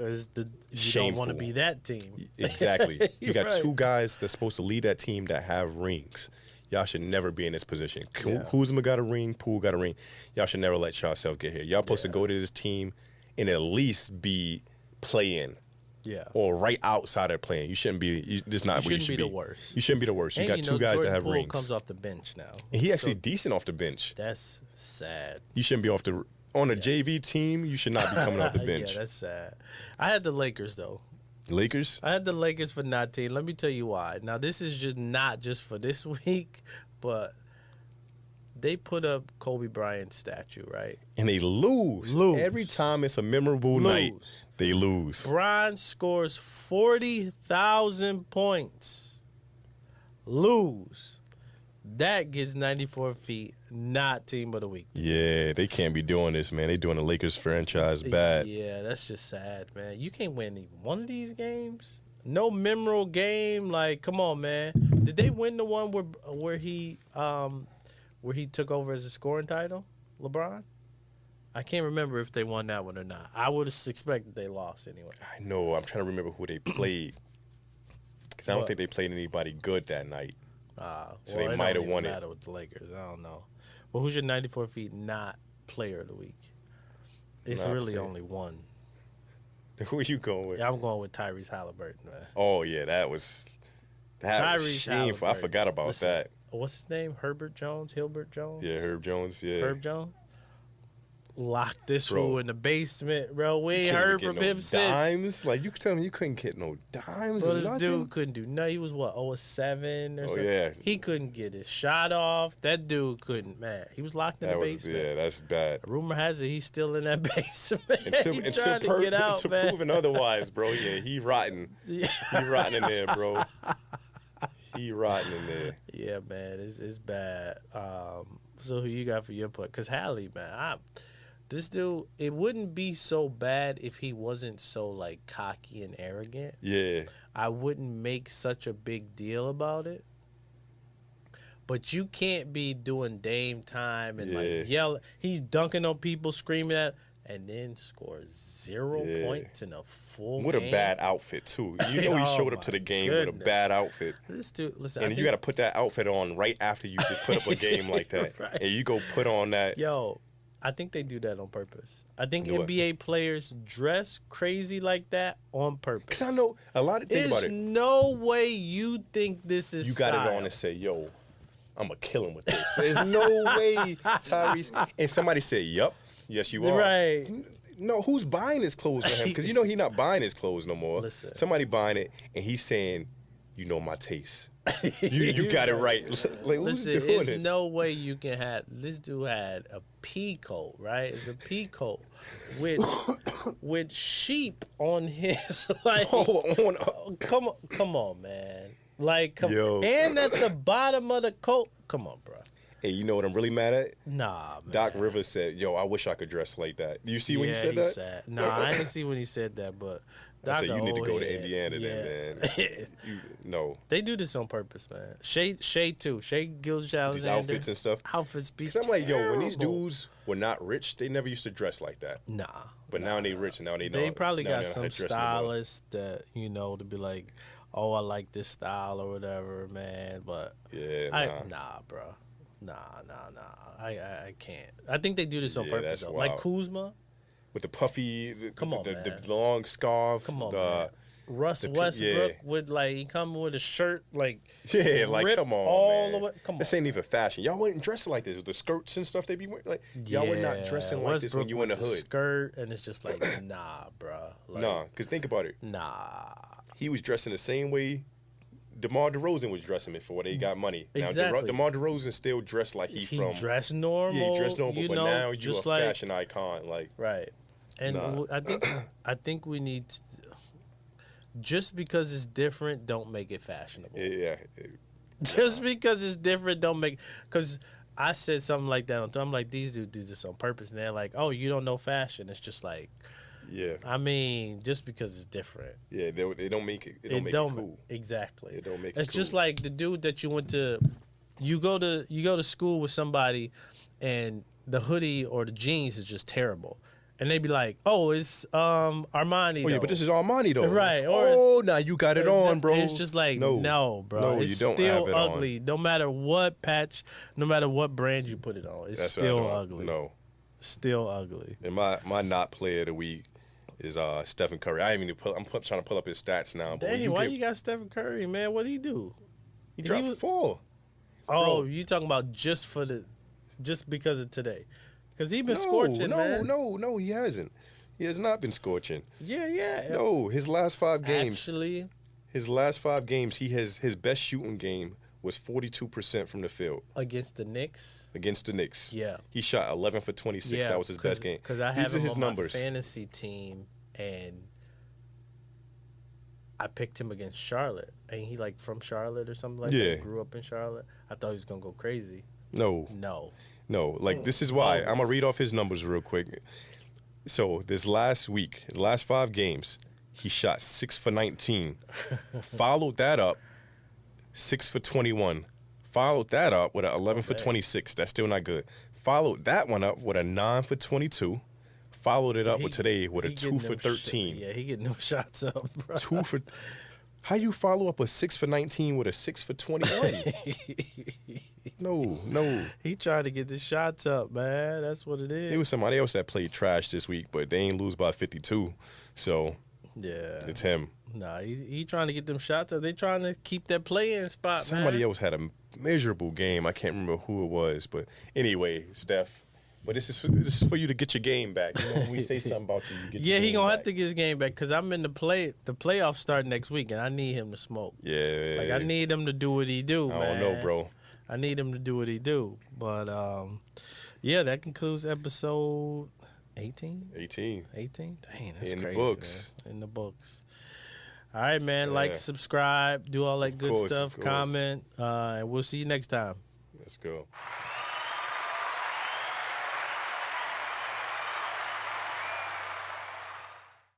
don't want to be that team. Exactly. You got two guys that's supposed to lead that team that have rings. Y'all should never be in this position. Kuzma got a ring. Poole got a ring. Y'all should never let yourself get here. Y'all supposed to go to this team and at least be playing. Yeah. Or right outside of playing. You shouldn't be. This not where you should be. The worst. You shouldn't be the worst. You got two guys Jordan that have Poole rings. Comes off the bench now. And he actually decent off the bench. That's sad. You shouldn't be off the. On a JV team, you should not be coming off the bench. Yeah, that's sad. I had the Lakers, though. Lakers? I had the Lakers for not team. Let me tell you why. Now, this is just not just for this week, but they put up Kobe Bryant's statue, right? And they lose. Every time it's a memorable night, they lose. Bron scores 40,000 points. Lose. That gets 94 feet not team of the week. Yeah, they can't be doing this, man. They doing the Lakers franchise bad. Yeah, that's just sad, man. You can't win even one of these games. No memorable game. Like, come on, man. Did they win the one where he took over as a scoring title, LeBron? I can't remember if they won that one or not. I would have expected they lost anyway. I know. I'm trying to remember who they played. Because I don't think they played anybody good that night. So they might have won it. Matter with the Lakers. I don't know. Well, who's your 94 feet not player of the week? It's Not really player. only one. Who are you going with? Yeah, I'm going with Tyrese Halliburton, man. Oh, yeah, that was shameful. I forgot about that. What's his name? Hilbert Jones? Yeah, Herb Jones, yeah. Herb Jones? Locked this Bro. fool in the basement, bro. We ain't Couldn't heard get from no him dimes. since. Like, you tell me you couldn't get no dimes Bro, or this nothing? dude couldn't do nothing. He was what, 0-7 or something? yeah. He couldn't get his shot off. That dude couldn't, man. He was locked in the basement. Yeah, that's bad. Rumor has it he's still in that basement. Until proven otherwise, bro. Yeah, he rotten. Yeah. He rotten in there, bro. He rotten in there. Yeah, man, it's bad. So who you got for your play? Because Hallie, man, this dude, it wouldn't be so bad if he wasn't so like cocky and arrogant. Yeah. I wouldn't make such a big deal about it. But you can't be doing Dame time and like yelling. He's dunking on people, screaming at, and then scores 0 points in a full What game. a bad outfit, too. You know he showed up to the game with a bad outfit. This dude, listen, And you got to put that outfit on right after you just put up a game like that. Right. And you go put on that. Yo, I think they do that on purpose. I think Do what? NBA players dress crazy like that on purpose. Because I know a lot of things about There's it. no way you think this is You got style. it on and say, yo, I'm going to kill him with this. There's no way, Tyrese. And somebody say, yup, yes, you are. Right. No, who's buying his clothes for him? Because you know he's not buying his clothes no more. Listen. Somebody buying it, and he's saying, you know my taste. You got it right. Like, who's Listen, doing there's this? no way you can have. This dude had a pea coat, right? It's a pea coat with sheep on his like. Come on, man. Like, Yo. and at the bottom of the coat. Come on, bro. Hey, you know what I'm really mad at? Nah, man. Doc Rivers said, yo, I wish I could dress like that. Do you see when he said that? Nah, I didn't see when he said that, but I said, Doc you need to go old to head. Indiana then, man. No. They do this on purpose, man. Shay too. Shay Gilgeous-Alexander. These outfits and stuff. Outfits be Because I'm like, yo, when these terrible. dudes were not rich, they never used to dress like that. Nah. But now they rich and now they know. They probably now got they know how some to dress no more. stylists that, to be like, oh, I like this style or whatever, man. But Yeah, nah, bro. Nah. I can't. I think they do this on Yeah, purpose, that's though. wild. Like Kuzma. With the puffy, Come on, man. the long scarf. Come on, the, man. Russ Westbrook with like he come with a shirt like Yeah, like ripped come on, all man. the way. Come on. This ain't even fashion. Y'all wouldn't dress like this with the skirts and stuff they be wearing. Like y'all were not dressing like this when you in the with hood. Skirt and it's just like nah, bro. Like, Nah, because think about it. Nah. He was dressing the same way DeMar DeRozan was dressing before they got money. Exactly. Now DeMar DeRozan still dressed like He from dressed normal. Yeah, he dressed normal, but now you just a like, fashion icon. Like right. And Nah. I think we need to, just because it's different, don't make it fashionable. yeah, Just because it's different, don't make. Because I said something like that on Twitter. I'm like, these dudes do this on purpose, and they're like, oh, you don't know fashion. It's just like, yeah, I mean, just because it's different. yeah. They don't make it. It don't make it cool. Exactly. It don't make it It's just cool. like the dude that you went to. You go to school with somebody, and the hoodie or the jeans is just terrible. And they be like, "Oh, it's Armani." Oh yeah, though. but this is Armani though. Right, or Oh, now you got it on, bro. It's just like no, bro. No, it's you don't still have it ugly. on. No matter what patch, no matter what brand you put it on, it's That's what I still know. ugly. No, Still ugly. and my not player of the week is Stephen Curry. I ain't even I'm trying to pull up his stats now. But Dang, why you got Stephen Curry, man? What did he do? He dropped was- 4. Oh, you talking about just because of today? Because he been scorching, man. No, he hasn't. He has not been scorching. Yeah. No, his last 5 games. Actually, His last 5 games, his best shooting game was 42% from the field against the Knicks. against the Knicks. Yeah. He shot 11 for 26. That was his best game. Because I These have are him his on numbers. my fantasy team, and I picked him against Charlotte. Ain't he like from Charlotte or something like Yeah. that? Grew up in Charlotte. I thought he was gonna go crazy. No, No. No, like this is why. I'm gonna read off his numbers real quick. So this last week, the last 5 games, he shot 6 for 19. Followed that up, 6 for 21. Followed that up with an 11 for 26. That's still not good. Followed that one up with a 9 for 22. Followed it up with today with a 2 for 13. Yeah, he getting them shots up, bro. 2 for. How you follow up a 6 for 19 with a 6 for 21? No. He trying to get the shots up, man. That's what it is. It was somebody else that played trash this week, but they ain't lose by 52. So yeah, it's him. Nah, he trying to get them shots up. They trying to keep that play-in spot, Somebody else had a miserable game. I can't remember who it was, but anyway, Steph. But this is for you to get your game back. You know, when we say something about you, get your game he gonna back. have to get his game back because I'm in the playoffs start next week, and I need him to smoke. Yeah. Like I need him to do what he do, man. I don't know, bro. I need him to do what he do. But yeah, that concludes episode 18. 18. 18? Dang, that's In crazy. the books. Man. In the books. All right, man. Like, subscribe, do all that good course, stuff, of course. comment, and we'll see you next time. Let's go.